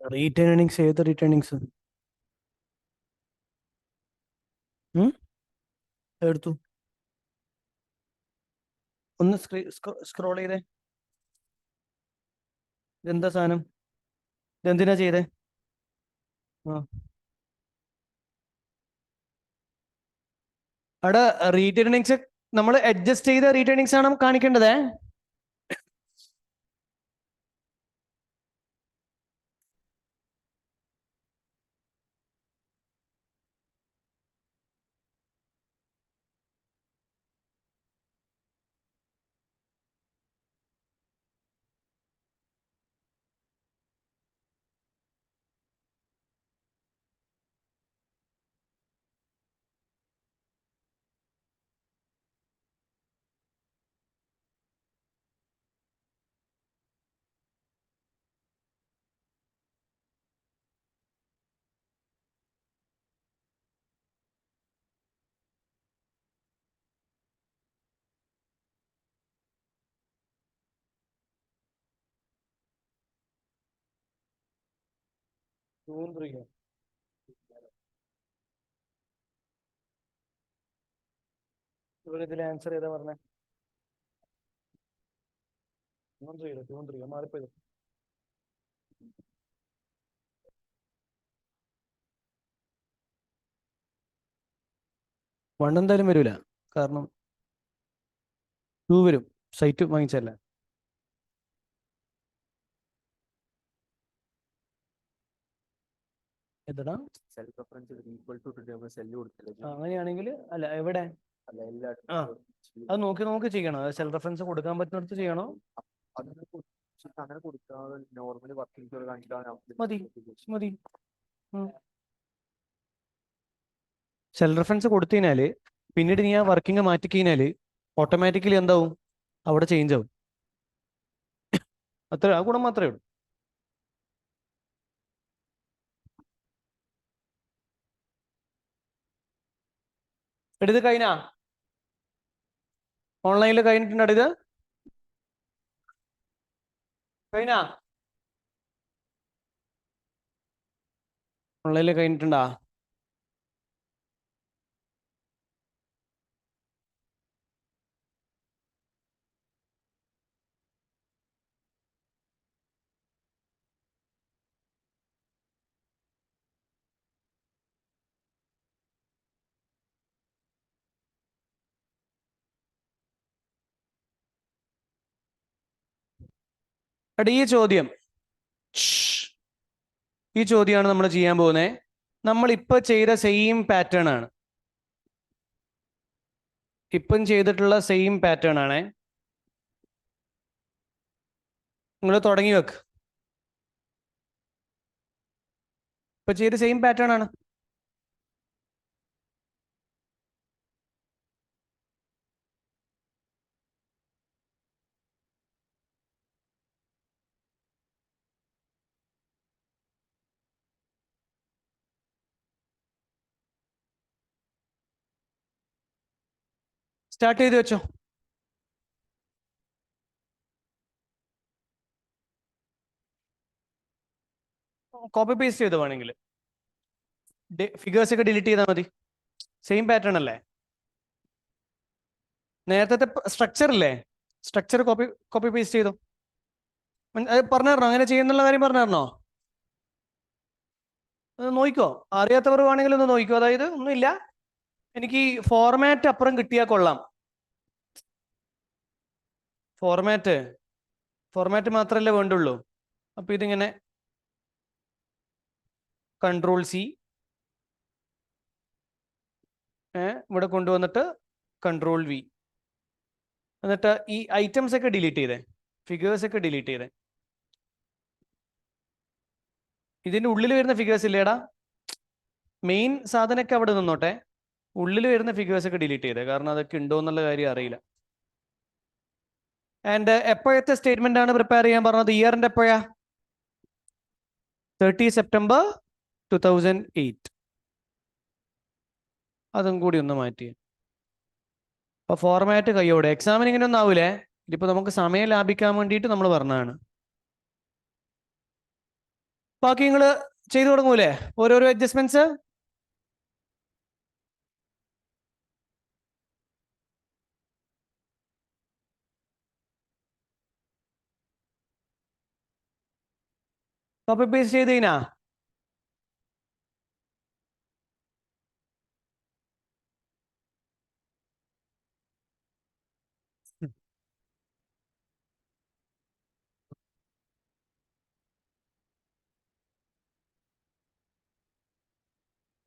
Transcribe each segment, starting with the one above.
റീറ്റേണിങ്സ് ഏത് റീറ്റേണിങ്സ് എടുത്തു? ഒന്ന് സ്ക്രോൾ ചെയ്തേ. ഇതെന്താ സാധനം? ഇതെന്തിനാ ചെയ്തേ? ആ അവിടെ റീറ്റേണിങ്സ് നമ്മൾ അഡ്ജസ്റ്റ് ചെയ്ത റീറ്റേണിങ്സ് ആണ് കാണിക്കേണ്ടത്. ഇതിൽ ആൻസർ ചെയ്താ പറഞ്ഞേ. മാറിപ്പോയത്. വൺ എന്തായാലും വരൂല, കാരണം ടു വരും. സൈറ്റ് വാങ്ങിച്ചല്ല. എന്തടാ? Self reference equal to cell കൊടുത്തില്ല. അങ്ങനെയാണെങ്കിൽ അല്ല, എവിടെ? അല്ല എല്ലായിടത്തും ആ അത് നോക്കി നോക്കി ചെയ്യണം. സെൽഫ് റെഫറൻസ് കൊടുക്കാൻ പറ്റുന്നിടത്ത് ചെയ്യണോ? അങ്ങനെ കൊടുക്കാതെ നോർമലി വർക്കിംഗ് കാണിക്കാൻ മതി മതി. സെൽഫ് റെഫറൻസ് കൊടുത്തു കഴിഞ്ഞാല് പിന്നീട് നീ ആ വർക്കിംഗ് മാറ്റി കഴിഞ്ഞാല് ഓട്ടോമാറ്റിക്കലി എന്താവും? അവിടെ ചേഞ്ച് ആവും. അത്ര ആ ഗുണം മാത്രമേ ഉള്ളൂ. എടുത്ത് കഴിഞ്ഞാ ഓൺലൈനിൽ കഴിഞ്ഞിട്ടുണ്ട്. ഇത് കഴിഞ്ഞാ ഓൺലൈനിൽ കഴിഞ്ഞിട്ടുണ്ടാ? എടാ ഈ ചോദ്യമാണ് നമ്മൾ ചെയ്യാൻ പോകുന്നത്. നമ്മൾ ഇപ്പൊ ചെയ്ത സെയിം പാറ്റേൺ ആണ്. ഇപ്പം ചെയ്തിട്ടുള്ള സെയിം പാറ്റേൺ ആണ്. നിങ്ങൾ തുടങ്ങി വെക്ക്. ഇപ്പൊ ചെയ്ത സെയിം പാറ്റേൺ ആണ്. സ്റ്റാർട്ട് ചെയ്ത് വെച്ചോ. കോപ്പി പേസ്റ്റ് ചെയ്തോ വേണമെങ്കിൽ. ഫിഗേഴ്സ് ഒക്കെ ഡിലീറ്റ് ചെയ്താൽ മതി. സെയിം പാറ്റേൺ അല്ലേ? നേരത്തെ സ്ട്രക്ചർ ഇല്ലേ? സ്ട്രക്ചർ കോപ്പി കോപ്പി പേസ്റ്റ് ചെയ്തോ. പറഞ്ഞു തരണോ അങ്ങനെ ചെയ്യുന്നുള്ള കാര്യം? പറഞ്ഞു തരണോ? നോക്കിക്കോ. അറിയാത്തവർ വേണമെങ്കിൽ ഒന്ന് നോക്കിക്കോ. അതായത് ഒന്നുമില്ല, എനിക്ക് ഫോർമാറ്റ് അപ്പുറം കിട്ടിയാൽ കൊള്ളാം. ഫോർമാറ്റ് മാത്രമല്ലേ വേണ്ടുള്ളൂ. അപ്പൊ ഇതിങ്ങനെ കൺട്രോൾ സി ഇവിടെ കൊണ്ടുവന്നിട്ട് കൺട്രോൾ വി, എന്നിട്ട് ഈ ഐറ്റംസ് ഒക്കെ ഡിലീറ്റ് ചെയ്തേ, ഫിഗേഴ്സ് ഒക്കെ ഡിലീറ്റ് ചെയ്തേ. ഇതിന്റെ ഉള്ളിൽ വരുന്ന ഫിഗേഴ്സ് ഇല്ലേടാ, മെയിൻ സാധനമൊക്കെ അവിടെ നിന്നോട്ടെ. ഉള്ളിൽ വരുന്ന ഫിഗേഴ്സ് ഒക്കെ ഡിലീറ്റ് ചെയ്തേ, കാരണം അതൊക്കെ ഉണ്ടോ എന്നുള്ള കാര്യം അറിയില്ല. ആൻഡ് എപ്പോഴത്തെ സ്റ്റേറ്റ്മെന്റ് ആണ് പ്രിപ്പയർ ചെയ്യാൻ പറഞ്ഞത്? ഇയറിന്റെ എപ്പോഴാ? 30 സെപ്റ്റംബർ 2008. അതും കൂടി ഒന്ന് മാറ്റി. അപ്പൊ ഫോർമാറ്റ് കയ്യോടെ. എക്സാമിന് ഇങ്ങനെ ഒന്നും ആവൂലേ. ഇതിപ്പോ നമുക്ക് സമയം ലാഭിക്കാൻ വേണ്ടിയിട്ട് നമ്മൾ പറഞ്ഞതാണ്. ബാക്കി നിങ്ങൾ ചെയ്തു തുടങ്ങൂലേ ഓരോരോ അഡ്ജസ്റ്റ്മെന്റ്സ്? കോപ്പി പേസ്റ്റ് ചെയ്ത് കഴിഞ്ഞാ?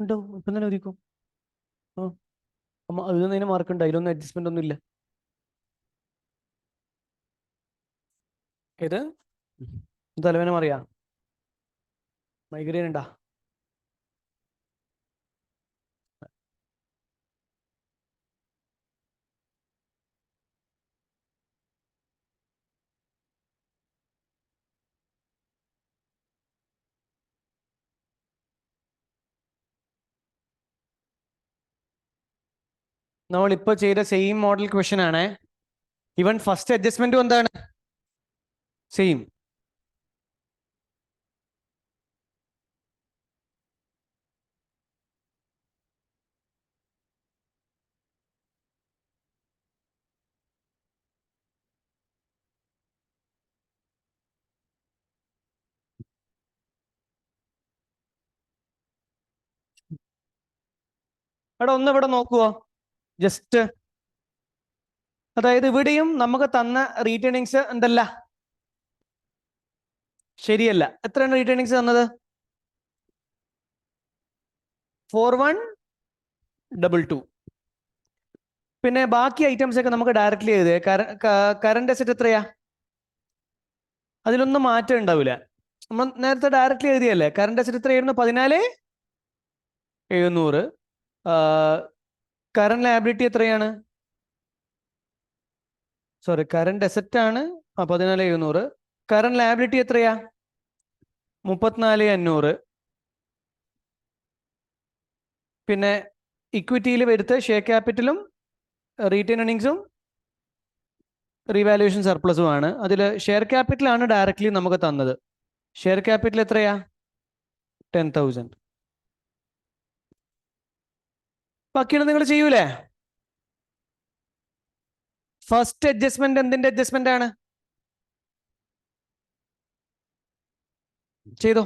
ഉണ്ടോ? ഇപ്പം തന്നെ ഒതുക്കും. ആ അമ്മ അതിലൊന്നും അതിന് മാർക്ക് ഉണ്ട്, അതിലൊന്നും അഡ്ജസ്റ്റ്മെന്റ് ഒന്നും ഇല്ല. ഏത് തലവേന മാറിയാ? മൈഗ്രെയിൻ ഉണ്ടാ? നമ്മളിപ്പോൾ ചെയ്ത സെയിം മോഡൽ ക്വസ്റ്റ്യൻ ആണ്. ഇവൻ ഫസ്റ്റ് അഡ്ജസ്റ്റ്മെന്റും എന്താണ്? സെയിം. എടാ ഒന്ന് ഇവിടെ നോക്കുവോ ജസ്റ്റ്? അതായത് ഇവിടെയും നമുക്ക് തന്ന റീറ്റേണിങ്സ് എന്തല്ല, ശരിയല്ല. എത്രയാണ് റീറ്റേണിങ്സ് തന്നത്? 4122. പിന്നെ ബാക്കി ഐറ്റംസ് ഒക്കെ നമുക്ക് ഡയറക്റ്റ്ലി എഴുതിയേ. കറണ്ട് അസറ്റ് എത്രയാ? അതിലൊന്നും മാറ്റം ഉണ്ടാവില്ല. നമ്മൾ നേരത്തെ ഡയറക്റ്റ്ലി എഴുതിയല്ലേ. കറണ്ട് അസറ്റ് എത്രയായിരുന്നു? 14,700. കറണ്ട് ലയബിലിറ്റി എത്രയാണ്? സോറി, കറണ്ട് അസറ്റ് ആണ് 14,700. കറണ്ട് ലയബിലിറ്റി എത്രയാ? 34,500. പിന്നെ ഇക്വിറ്റിയിൽ വരുത്ത ഷെയർ ക്യാപിറ്റലും റീറ്റെയിൻ ഏർണിങ്സും റീവാലുവേഷൻ സർപ്ലസും ആണ്. അതിൽ ഷെയർ ക്യാപിറ്റൽ ആണ് ഡയറക്റ്റ്ലി നമുക്ക് തന്നത്. ഷെയർ ക്യാപിറ്റൽ എത്രയാ? 10,000. ബാക്കിയാണ് നിങ്ങൾ ചെയ്യൂലേ? ഫസ്റ്റ് അഡ്ജസ്റ്റ്മെന്റ് എന്തിന്റെ അഡ്ജസ്റ്റ്മെന്റ് ആണ്? ചെയ്തോ.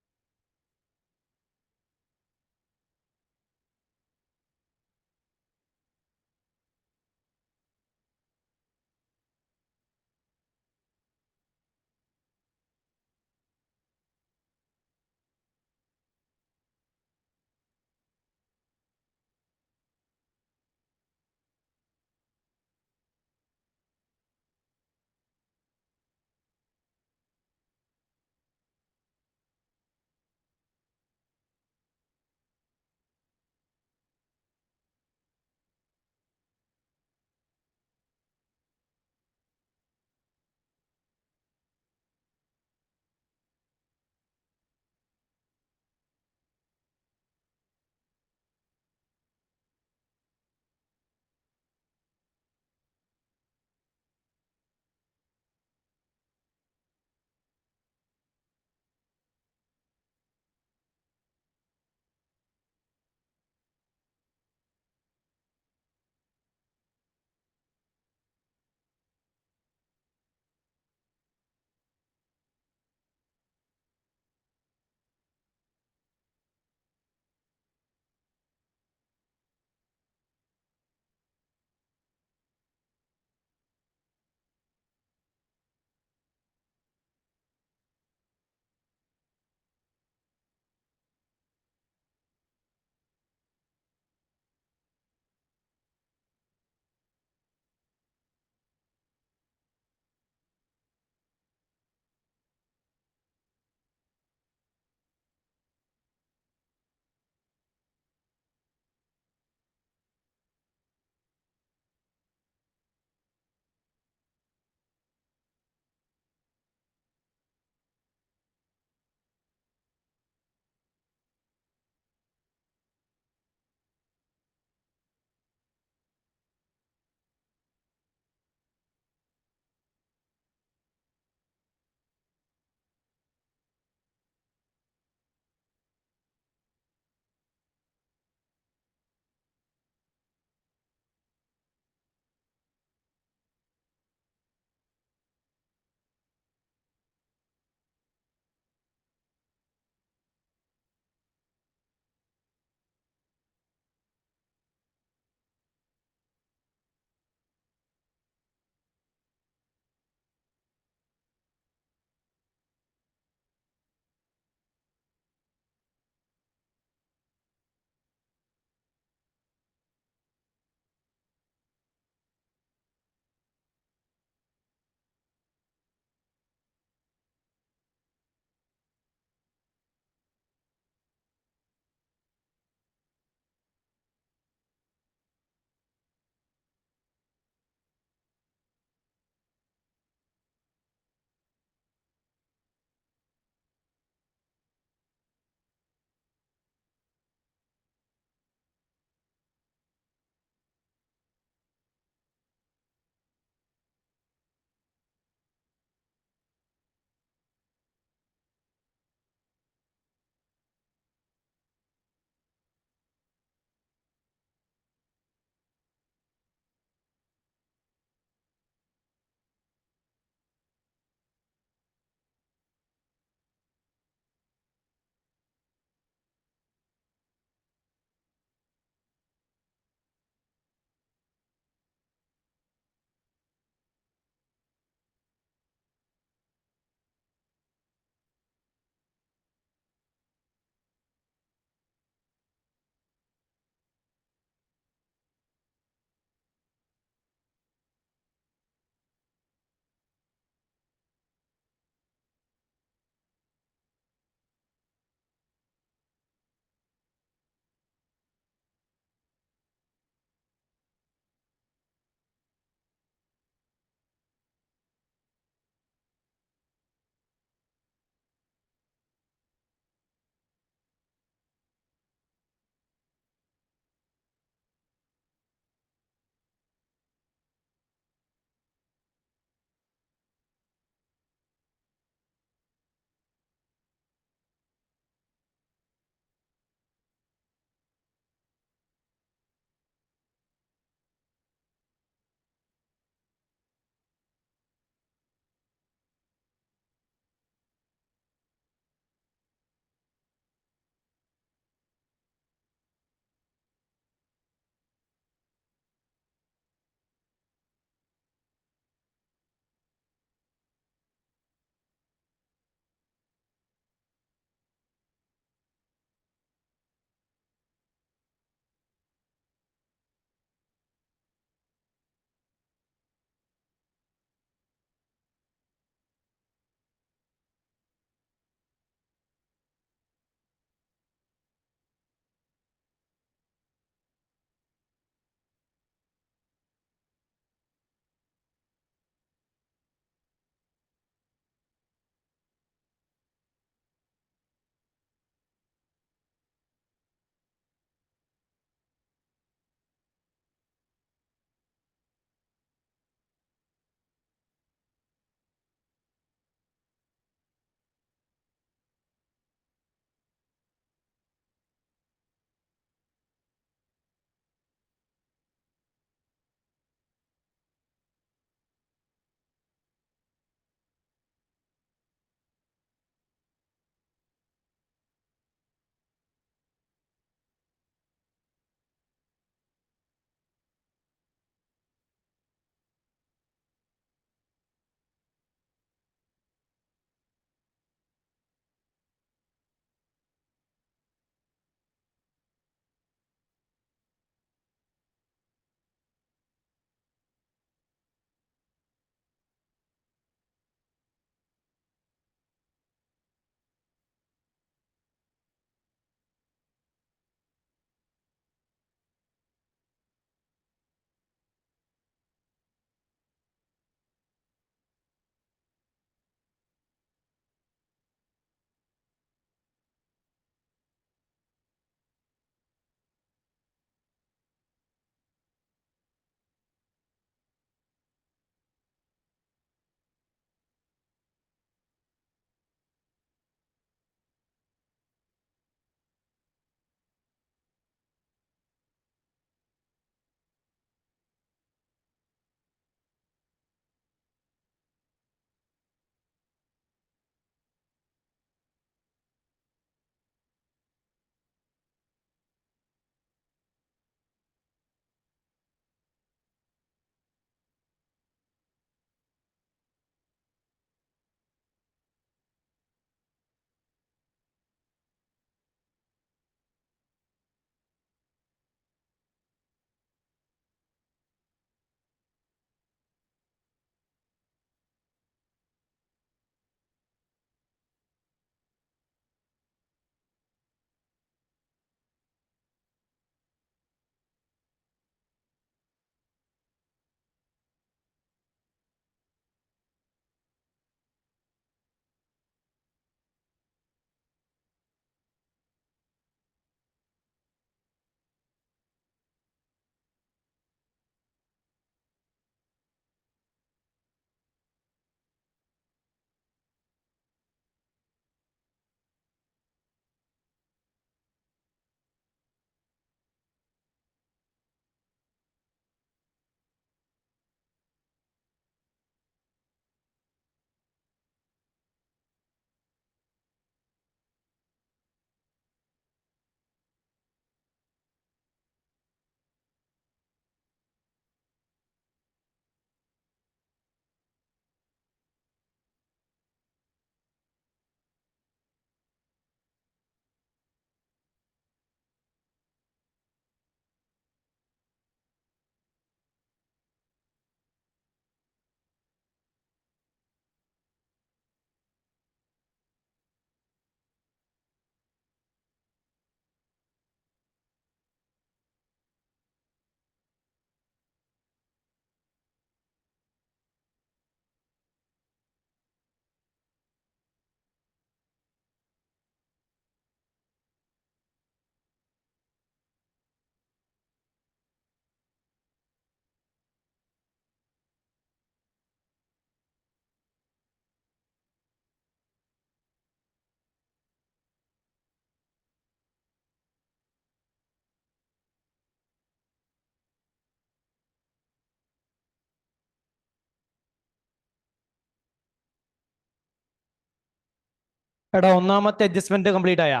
എടാ ഒന്നാമത്തെ അഡ്ജസ്റ്റ്മെന്റ് കംപ്ലീറ്റ് ആയാ?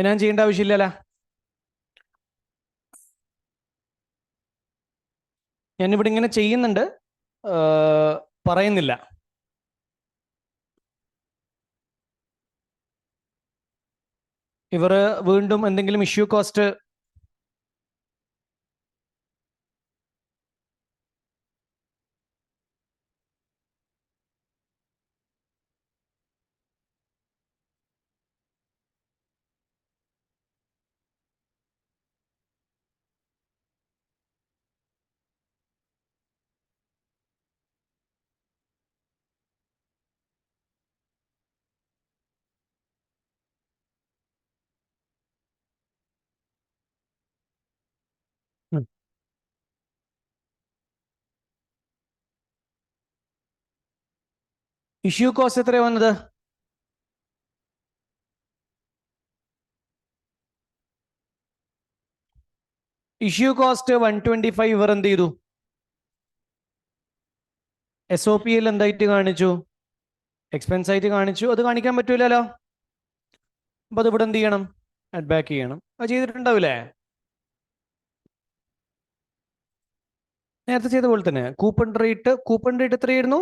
ഞാൻ ചെയ്യേണ്ട ആവശ്യമില്ലല്ലോ. ഞാനിവിടെ ഇങ്ങനെ ചെയ്യുന്നുണ്ട്, പറയുന്നില്ല. ഇവർ വീണ്ടും എന്തെങ്കിലും ഇഷ്യൂ കോസ്റ്റ് ഇഷ്യൂ കോസ്റ്റ് എത്രയാ വന്നത്? ഇഷ്യൂ കോസ്റ്റ് 125 ഇവർ എന്ത് ചെയ്തു? SOP യിൽ എന്തായിട്ട് കാണിച്ചു? എക്സ്പെൻസ് ആയിട്ട് കാണിച്ചു. അത് കാണിക്കാൻ പറ്റൂലല്ലോ. അപ്പൊ അത് ഇവിടെ എന്ത് ചെയ്യണം? അഡ് ബാക്ക് ചെയ്യണം. അത് ചെയ്തിട്ടുണ്ടാവില്ലേ? നേരത്തെ ചെയ്ത പോലെ തന്നെ. കൂപ്പൺ റേറ്റ് എത്രയായിരുന്നു?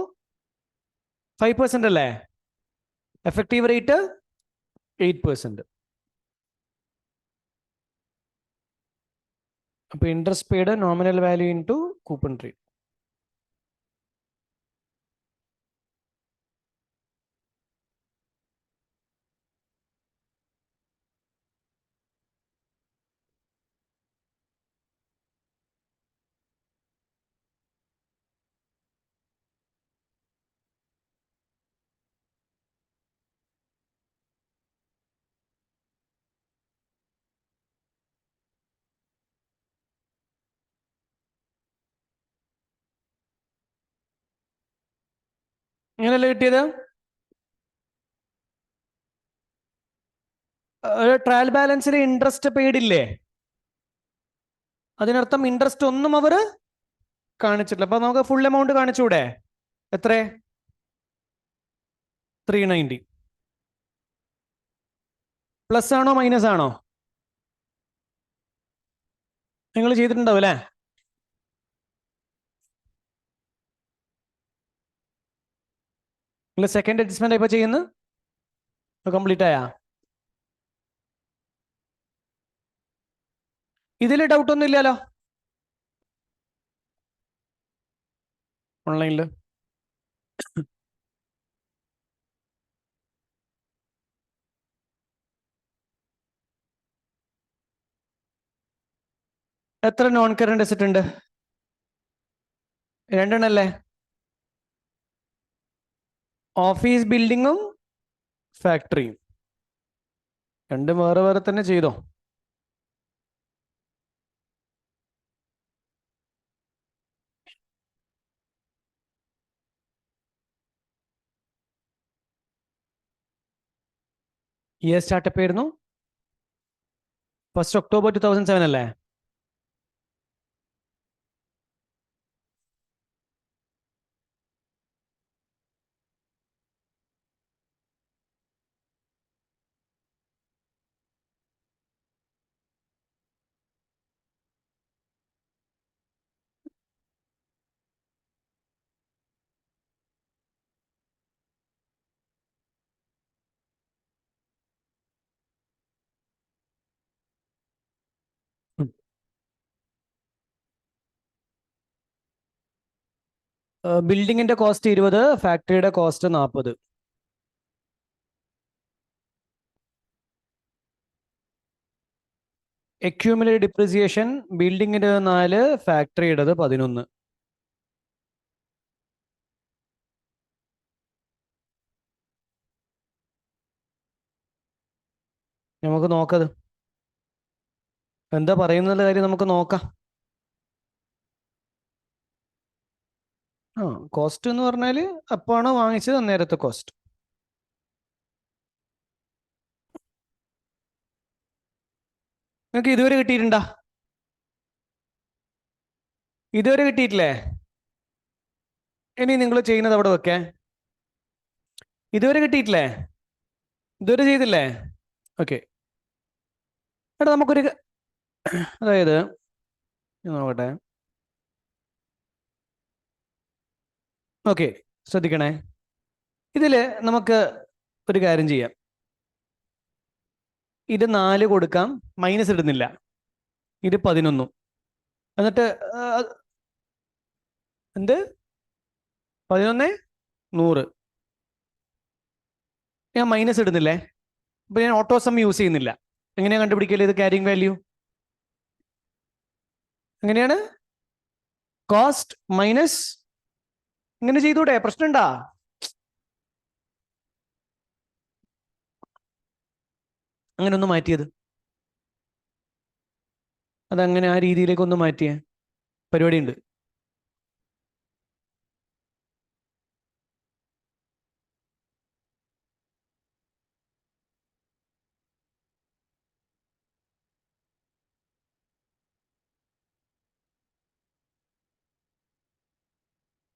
5% അല്ലേ? Effective rate 8%. അപ്പൊ interest paid nominal value into coupon rate. എങ്ങനെയല്ലേ കിട്ടിയത്? ട്രയൽ ബാലൻസിൽ ഇൻട്രസ്റ്റ് പെയ്ഡ് ഇല്ലേ? അതിനർത്ഥം ഇൻട്രസ്റ്റ് ഒന്നും അവർ കാണിച്ചിട്ടില്ല. അപ്പൊ നമുക്ക് ഫുൾ എമൗണ്ട് കാണിച്ചൂടെ? എത്ര? 390. പ്ലസ് ആണോ മൈനസ് ആണോ? നിങ്ങൾ ചെയ്തിട്ടുണ്ടാവും അല്ലേ? നിങ്ങൾ സെക്കൻഡ് അഡ്ജസ്റ്റ്മെന്റ് ഇപ്പൊ ചെയ്യുന്നത് കംപ്ലീറ്റ് ആയാ? ഇതിൽ ഡൗട്ട് ഒന്നും ഇല്ലല്ലോ ഓൺലൈനിൽ? എത്ര നോൺ കറണ്ട് അസറ്റ് ഉണ്ട്? രണ്ടെണ്ണല്ലേ? ഓഫീസ് ബിൽഡിങ്ങും ഫാക്ടറിയും. രണ്ടും വേറെ വേറെ തന്നെ ചെയ്തോ? ഇയർ സ്റ്റാർട്ടപ്പ് ആയിരുന്നു 1 October 2007 അല്ലേ? ബിൽഡിങ്ങിന്റെ കോസ്റ്റ് 20, ഫാക്ടറിയുടെ കോസ്റ്റ് 40. അക്യൂമുലേറ്റഡ് ഡിപ്രിസിയേഷൻ ബിൽഡിങ്ങിന്റെ 4, ഫാക്ടറിയുടേത് 11. നമുക്ക് നോക്കത് എന്താ പറയുന്ന കാര്യം നമുക്ക് നോക്കാം. കോസ്റ്റ് എന്ന് പറഞ്ഞാൽ അപ്പാണ് വാങ്ങിച്ചത് അന്നേരത്തെ കോസ്റ്റ്. നിങ്ങൾക്ക് ഇതുവരെ കിട്ടിയിട്ടുണ്ടാ? ഇതുവരെ കിട്ടിയിട്ടില്ലേ? ഇനി നിങ്ങൾ ചെയ്യുന്നത് അവിടെ വെക്കേ. ഇതുവരെ കിട്ടിയിട്ടില്ലേ? ഇതുവരെ ചെയ്തില്ലേ? ഓക്കെ. എടാ നമുക്കൊരു അതായത് നോക്കട്ടെ. ഓക്കെ, ശ്രദ്ധിക്കണേ. ഇതിൽ നമുക്ക് ഒരു കാര്യം ചെയ്യാം. ഇത് 4 കൊടുക്കാം, മൈനസ് ഇടുന്നില്ല. ഇത് 11. എന്നിട്ട് എന്ത് 11 100. ഞാൻ മൈനസ് ഇടുന്നില്ലേ, അപ്പൊ ഞാൻ ഓട്ടോസം യൂസ് ചെയ്യുന്നില്ല. എങ്ങനെയാ കണ്ടുപിടിക്കല് ഇത് ക്യാരിങ് വാല്യൂ? എങ്ങനെയാണ്? കോസ്റ്റ് മൈനസ്, ഇങ്ങനെ ചെയ്തൂടെ? പ്രശ്നമുണ്ടാ? അങ്ങനെ ഒന്ന് മാറ്റിയത്, അതങ്ങനെ ആ രീതിയിലേക്ക് ഒന്ന് മാറ്റിയ പരിപാടി ഉണ്ട്.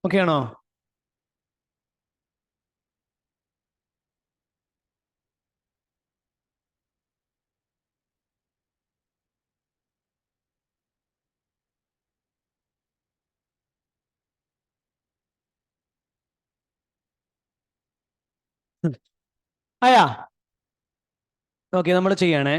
ഓക്കെ ആണോ? ആയാ? ഓക്കെ, നമ്മൾ ചെയ്യണേ.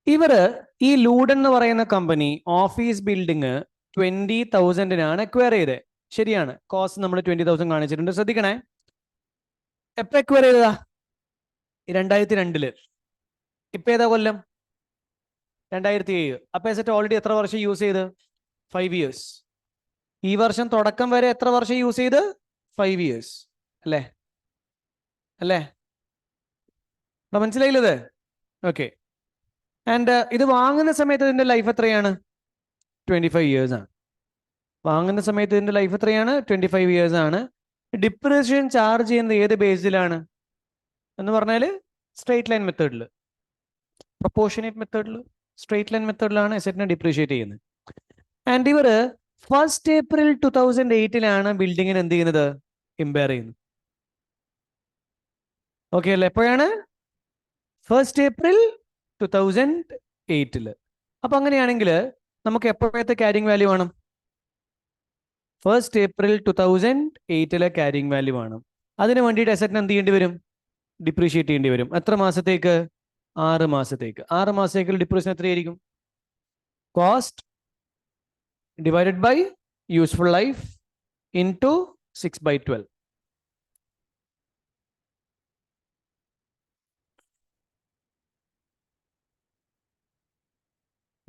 ഇവര് ഈ ലൂഡൻ എന്ന് പറയുന്ന കമ്പനി ഓഫീസ് ബിൽഡിംഗ് 20,000 അക്വയർ ചെയ്തത്. ശരിയാണ്, കോസ്റ്റ് നമ്മൾ 20,000 കാണിച്ചിട്ടുണ്ട്. ശ്രദ്ധിക്കണേ, എപ്പോ അക്വയർ ചെയ്തതാ? 2002. ഇപ്പൊ ഏതാ കൊല്ലം? 2007. അപ്പൊ എസറ്റ് ഓൾറെഡി എത്ര വർഷം യൂസ് ചെയ്ത്? 5 years. ഈ വർഷം തുടക്കം വരെ എത്ര വർഷം യൂസ് ചെയ്ത്? 5 years അല്ലേ? അല്ലേ? മനസ്സിലായില്ലത്? ഓക്കെ. ആൻഡ് ഇത് വാങ്ങുന്ന സമയത്ത് ഇതിന്റെ ലൈഫ് എത്രയാണ്? 25 years ആണ്. വാങ്ങുന്ന സമയത്ത് ഇതിന്റെ ലൈഫ് എത്രയാണ്? 25 years ആണ്. ഡിപ്രീസിയേഷൻ ചാർജ് ചെയ്യുന്നത് ഏത് ബേസിലാണ് എന്ന് പറഞ്ഞാൽ സ്ട്രെയിറ്റ് ലൈൻ മെത്തേഡിൽ, പ്രൊപ്പോർഷനേറ്റ് മെത്തേഡിൽ, സ്ട്രെയിറ്റ് ലൈൻ മെത്തേഡിലാണ് അസറ്റിനെ ഡിപ്രീഷിയേറ്റ് ചെയ്യുന്നത്. ആൻഡ് ഇവർ 1st April 2008 ബിൽഡിങ്ങിന് എന്ത് ചെയ്യുന്നത്? ഇമ്പയർ ചെയ്യുന്നത്. ഓക്കെ അല്ലേ? എപ്പോഴാണ്? 1st April 2008. അപ്പൊ അങ്ങനെയാണെങ്കിൽ നമുക്ക് എപ്പോഴത്തെ ക്യാരിങ് വാല്യൂ വേണം? 1st April 2008 ക്യാരിങ് വാല്യൂ വേണം. അതിന് വേണ്ടിയിട്ട് അസറ്റിന് എന്ത് ചെയ്യേണ്ടി വരും? ഡിപ്രീഷിയേറ്റ് ചെയ്യേണ്ടി വരും. എത്ര മാസത്തേക്ക്? 6 മാസത്തേക്ക്. 6 മാസത്തേക്ക് ഡിപ്രീസിയേഷൻ എത്രയായിരിക്കും? Cost divided by useful life into 6/12.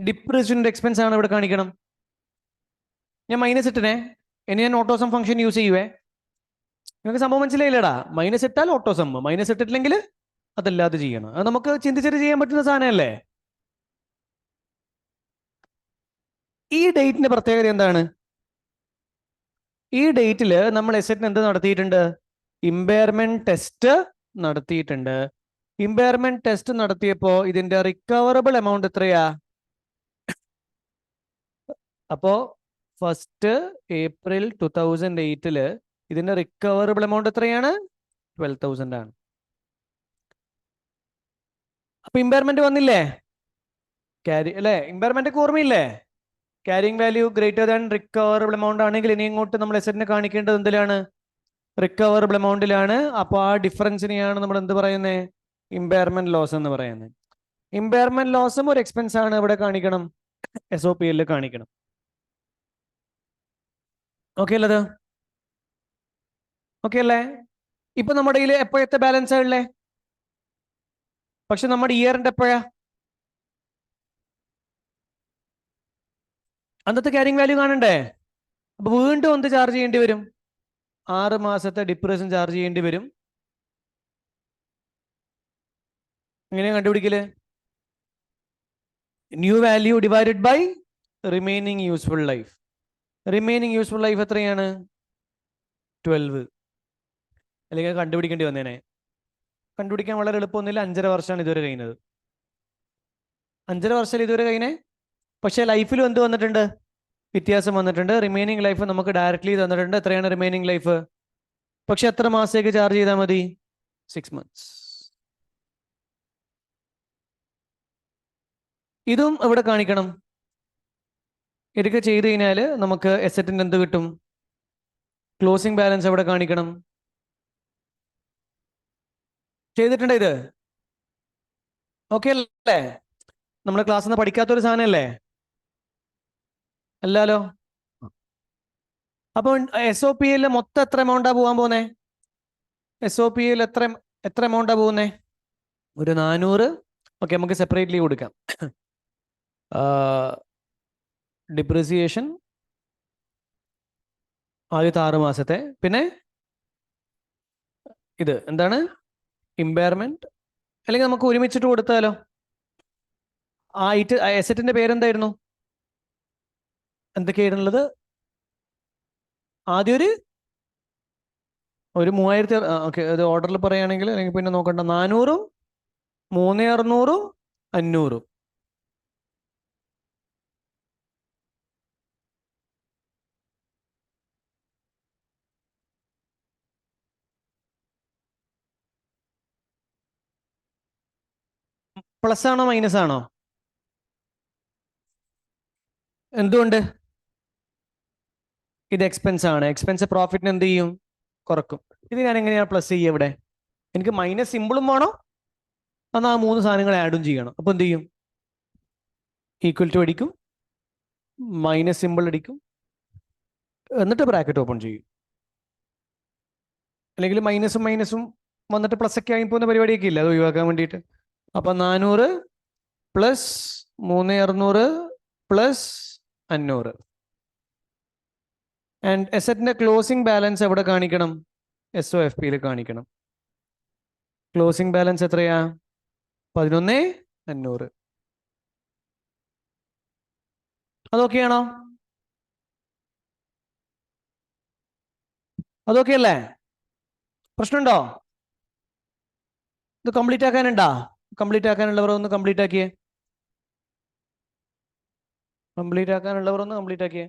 ഡിപ്രീസിയേഷൻ്റെ എക്സ്പെൻസ് ആണ് ഇവിടെ കാണിക്കണം. ഞാൻ മൈനസ് ഇട്ടിനെ, ഇനി ഞാൻ ഓട്ടോസം ഫംഗ്ഷൻ യൂസ് ചെയ്യുവേ. നിങ്ങൾക്ക് സംഭവം മനസ്സിലായില്ലടാ? മൈനസ് ഇട്ടാൽ ഓട്ടോസം, മൈനസ് ഇട്ടിട്ടില്ലെങ്കിൽ അതല്ലാതെ ചെയ്യണം. അത് നമുക്ക് ചിന്തിച്ചിട്ട് ചെയ്യാൻ പറ്റുന്ന സാധനമല്ലേ? ഈ ഡേറ്റിന്റെ പ്രത്യേകത എന്താണ്? ഈ ഡേറ്റിൽ നമ്മൾ അസറ്റിന് എന്ത് നടത്തിയിട്ടുണ്ട്? ഇമ്പയർമെന്റ് ടെസ്റ്റ് നടത്തിയിട്ടുണ്ട്. ഇമ്പയർമെന്റ് ടെസ്റ്റ് നടത്തിയപ്പോ ഇതിന്റെ റിക്കവറബിൾ എമൗണ്ട് എത്രയാ? അപ്പോ 1st April 2008 ഇതിന്റെ റിക്കവറബിൾ എമൗണ്ട് എത്രയാണ്? 12,000 ആണ്. അപ്പൊ ഇമ്പയർമെന്റ് വന്നില്ലേ? ക്യാരി അല്ലെ? ഇമ്പയർമെന്റ് ഒക്കെ ഓർമ്മയില്ലേ? Carrying value greater than recoverable amount ആണെങ്കിൽ ഇനി ഇങ്ങോട്ട് നമ്മൾ അസറ്റിനെ കാണിക്കേണ്ടത് എന്തിലാണ്? റിക്കവറബിൾ എമൗണ്ടിലാണ്. അപ്പോൾ ആ ഡിഫറൻസിനെയാണ് നമ്മൾ എന്ത് പറയുന്നത്? ഇമ്പയർമെന്റ് ലോസ് എന്ന് പറയുന്നത്. ഇമ്പയർമെന്റ് ലോസും ഒരു എക്സ്പെൻസ് ആണ്, ഇവിടെ കാണിക്കണം, SOP കാണിക്കണം. ഓക്കെ അല്ലത്? ഓക്കെ അല്ലേ? ഇപ്പൊ നമ്മുടെ കയ്യിൽ എപ്പോഴത്തെ ബാലൻസ് ഉള്ളേ? പക്ഷെ നമ്മുടെ ഇയറിന്റെ എപ്പോഴാ? അന്നത്തെ ക്യാരിങ് വാല്യൂ കാണണ്ടേ? അപ്പൊ വീണ്ടും എന്ത് ചാർജ് ചെയ്യേണ്ടി വരും? 6 മാസത്തെ ഡിപ്രീസിയേഷൻ ചാർജ് ചെയ്യേണ്ടി വരും. എങ്ങനെയാ കണ്ടുപിടിക്കല്? New value divided by remaining useful life. Remaining useful life എത്രയാണ്? 12. അല്ലെങ്കിൽ കണ്ടുപിടിക്കേണ്ടി വന്നേനെ. കണ്ടുപിടിക്കാൻ വളരെ എളുപ്പമൊന്നുമില്ല. 5.5 വർഷമാണ് ഇതുവരെ കഴിഞ്ഞത്. 5.5 വർഷം ഇതുവരെ കഴിഞ്ഞേ. പക്ഷേ ലൈഫിലും എന്ത് വന്നിട്ടുണ്ട്? വ്യത്യാസം വന്നിട്ടുണ്ട്. റിമൈനിങ് ലൈഫ് നമുക്ക് ഡയറക്റ്റ്ലി തന്നിട്ടുണ്ട്. എത്രയാണ് റിമൈനിങ് ലൈഫ്? പക്ഷെ എത്ര മാസത്തേക്ക് ചാർജ് ചെയ്താൽ മതി? 6 months. ഇതും ഇവിടെ കാണിക്കണം. ഇതൊക്കെ ചെയ്ത് കഴിഞ്ഞാൽ നമുക്ക് എസറ്റിന് എന്ത് കിട്ടും? ക്ലോസിംഗ് ബാലൻസ് എവിടെ കാണിക്കണം? ചെയ്തിട്ടുണ്ട് ഇത്? ഓക്കെ അല്ലേ? നമ്മുടെ ക്ലാസ്സിൽ നിന്ന് പഠിക്കാത്തൊരു സാധനമല്ലേ? അല്ലല്ലോ. അപ്പോൾ SOP-യിൽ മൊത്തം എത്ര എമൗണ്ടാ പോകാൻ പോകുന്നേ? SOP-യിൽ എത്ര എമൗണ്ടാ പോകുന്നേ? ഒരു 400. ഓക്കെ, നമുക്ക് സെപ്പറേറ്റ്ലി കൊടുക്കാം. ഡിപ്രിസിയേഷൻ ആദ്യത്തെ 6 മാസത്തെ, പിന്നെ ഇത് എന്താണ്? ഇമ്പയർമെന്റ്. അല്ലെങ്കിൽ നമുക്ക് ഒരുമിച്ചിട്ട് കൊടുത്താലോ? എസറ്റിന്റെ പേരെന്തായിരുന്നു? എന്തൊക്കെയായിരുന്നുള്ളത്? ആദ്യം ഒരു 3000. ഓക്കെ, അത് ഓർഡറിൽ പറയുകയാണെങ്കിൽ, അല്ലെങ്കിൽ പിന്നെ നോക്കണ്ട. 400, 3600, 500. പ്ലസ് ആണോ മൈനസ് ആണോ? എന്തുകൊണ്ട്? ഇത് എക്സ്പെൻസ് ആണ്. എക്സ്പെൻസ് പ്രോഫിറ്റിന് എന്ത് ചെയ്യും? കുറക്കും. ഇത് ഞാൻ എങ്ങനെയാണ് പ്ലസ് ചെയ്യുക? ഇവിടെ എനിക്ക് മൈനസ് സിമ്പിളും വേണം, എന്നാൽ ആ 3 സാധനങ്ങൾ ആഡും ചെയ്യണം. അപ്പോൾ എന്ത് ചെയ്യും? ഈക്വൽ ടു അടിക്കും, മൈനസ് സിമ്പിൾ അടിക്കും, എന്നിട്ട് ബ്രാക്കറ്റ് ഓപ്പൺ ചെയ്യും. അല്ലെങ്കിൽ മൈനസും മൈനസും വന്നിട്ട് പ്ലസ് ഒക്കെ ആയി പോകുന്ന പരിപാടിയൊക്കെ ഇല്ല, അത് ഒഴിവാക്കാൻ വേണ്ടിയിട്ട്. അപ്പം 400 പ്ലസ് 3600 പ്ലസ് 500. ആൻഡ് എസറ്റിന്റെ ക്ലോസിംഗ് ബാലൻസ് എവിടെ കാണിക്കണം? SOFP-യിൽ കാണിക്കണം. ക്ലോസിംഗ് ബാലൻസ് എത്രയാ? 11,500. അതൊക്കെയാണോ? അതൊക്കെ അല്ലേ? പ്രശ്നമുണ്ടോ? ഇത് കംപ്ലീറ്റ് ആക്കാനുണ്ടോ? കംപ്ലീറ്റ് ആക്കാനുള്ളവർ ഒന്ന് കംപ്ലീറ്റ് ആക്കിയേ. കംപ്ലീറ്റ് ആക്കാനുള്ളവർ ഒന്ന് കംപ്ലീറ്റ് ആക്കിയേ.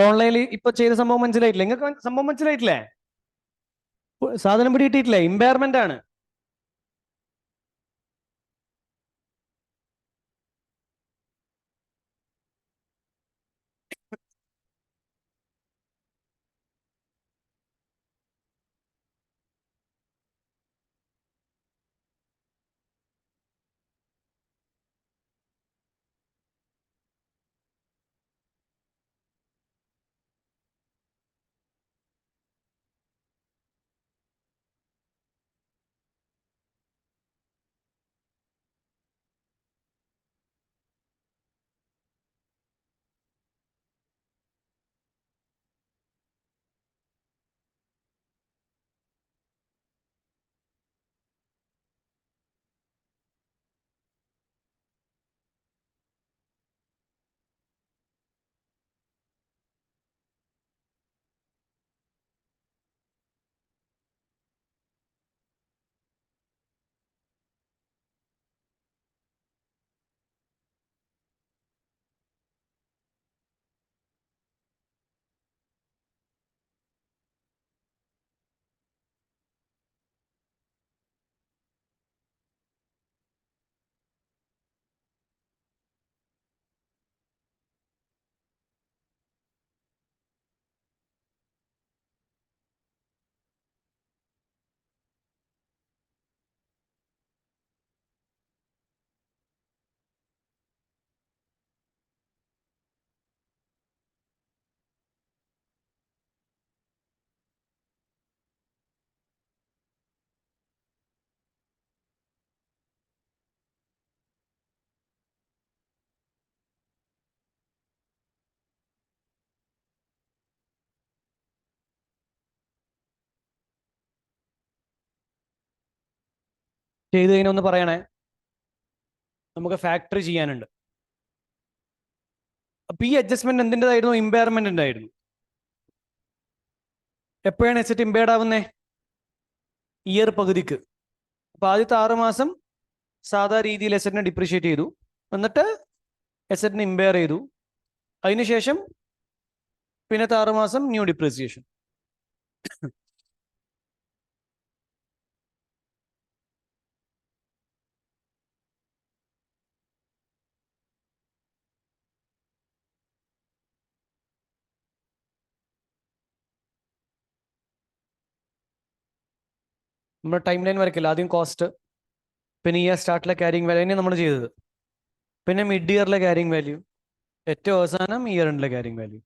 ഓൺലൈനിൽ ഇപ്പൊ ചെയ്ത സംഭവം മനസ്സിലായിട്ടില്ല? നിങ്ങൾക്ക് സംഭവം മനസ്സിലായിട്ടില്ലേ? സാധനം പിടിയിട്ടിട്ടില്ലേ? ഇമ്പയർമെന്റ് ആണ്. ചെയ്ത് കഴിഞ്ഞ ഒന്ന് പറയണേ. നമുക്ക് ഫാക്ടറി ചെയ്യാനുണ്ട്. അപ്പൊ ഈ അഡ്ജസ്റ്റ്മെന്റ് എന്തിൻ്റെതായിരുന്നു? ഇമ്പയർമെന്റ് ഉണ്ടായിരുന്നു. എപ്പോഴാണ് എസറ്റ് ഇമ്പയർഡ് ആവുന്നത്? ഇയർ പകുതിക്ക്. അപ്പൊ ആദ്യത്തെ 6 മാസം സാധാ രീതിയിൽ എസറ്റിനെ ഡിപ്രീഷിയേറ്റ് ചെയ്തു, എന്നിട്ട് എസറ്റിനെ ഇമ്പയർ ചെയ്തു, അതിനുശേഷം പിന്നത്തെ 6 മാസം ന്യൂ ഡിപ്രീസിയേഷൻ. നമ്മൾ ടൈം ലൈൻ വരയ്ക്കില്ല. ആദ്യം കോസ്റ്റ്, പിന്നെ ഇയർ സ്റ്റാർട്ടിലെ ക്യാരിങ് വാല്യൂ, തന്നെ നമ്മൾ ചെയ്തത്. പിന്നെ മിഡ് ഇയറിലെ ക്യാരിങ് വാല്യൂ, ഏറ്റവും അവസാനം ഇയർ എൻഡിലെ ക്യാരിങ് വാല്യൂ.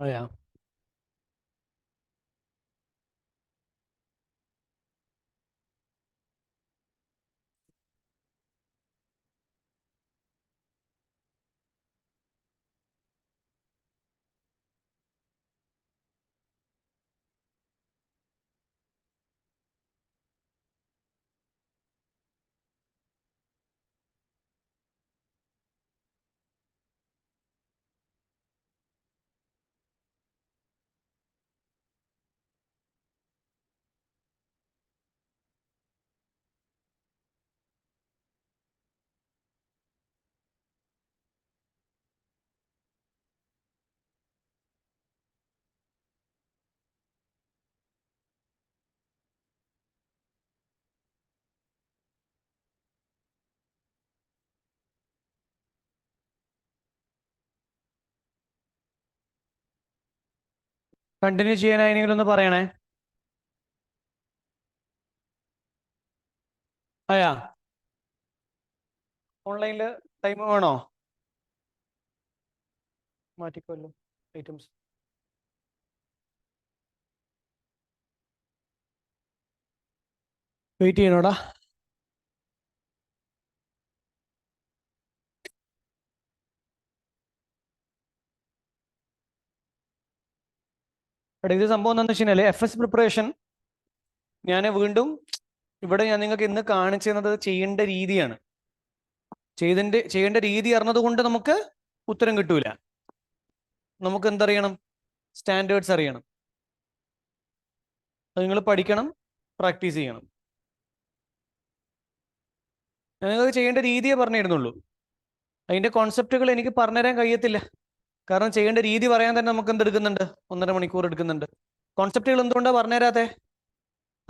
അതെയാ? കണ്ടിന്യൂ ചെയ്യാനായെങ്കിലും ഒന്ന് പറയണേ. അയാ, ഓൺലൈനിൽ ടൈം വേണോ? മാറ്റിക്കോല്ലോ ഐറ്റംസ്. വെയിറ്റ് ചെയ്യണോടാ. എടാ, ഇത് സംഭവം എന്താണെന്ന് വെച്ച് കഴിഞ്ഞാൽ FS പ്രിപ്പറേഷൻ ഞാൻ വീണ്ടും ഇവിടെ ഞാൻ നിങ്ങൾക്ക് ഇന്ന് കാണിച്ചു തന്നത് ചെയ്യേണ്ട രീതിയാണ്. ചെയ്യേണ്ട രീതി അറിഞ്ഞത് കൊണ്ട് നമുക്ക് ഉത്തരം കിട്ടൂല. നമുക്ക് എന്തറിയണം? സ്റ്റാൻഡേർഡ്സ് അറിയണം. അത് നിങ്ങൾ പഠിക്കണം, പ്രാക്ടീസ് ചെയ്യണം. ഞാൻ നിങ്ങൾക്ക് ചെയ്യേണ്ട രീതിയെ പറഞ്ഞിരുന്നുള്ളൂ. അതിന്റെ കോൺസെപ്റ്റുകൾ എനിക്ക് പറഞ്ഞുതരാൻ കഴിയത്തില്ല. കാരണം ചെയ്യേണ്ട രീതി പറയാൻ തന്നെ നമുക്ക് എന്തെടുക്കുന്നുണ്ട്? 1.5 മണിക്കൂർ എടുക്കുന്നുണ്ട്. കോൺസെപ്റ്റുകൾ എന്തുകൊണ്ടാണ് പറഞ്ഞുതരാത്തെ?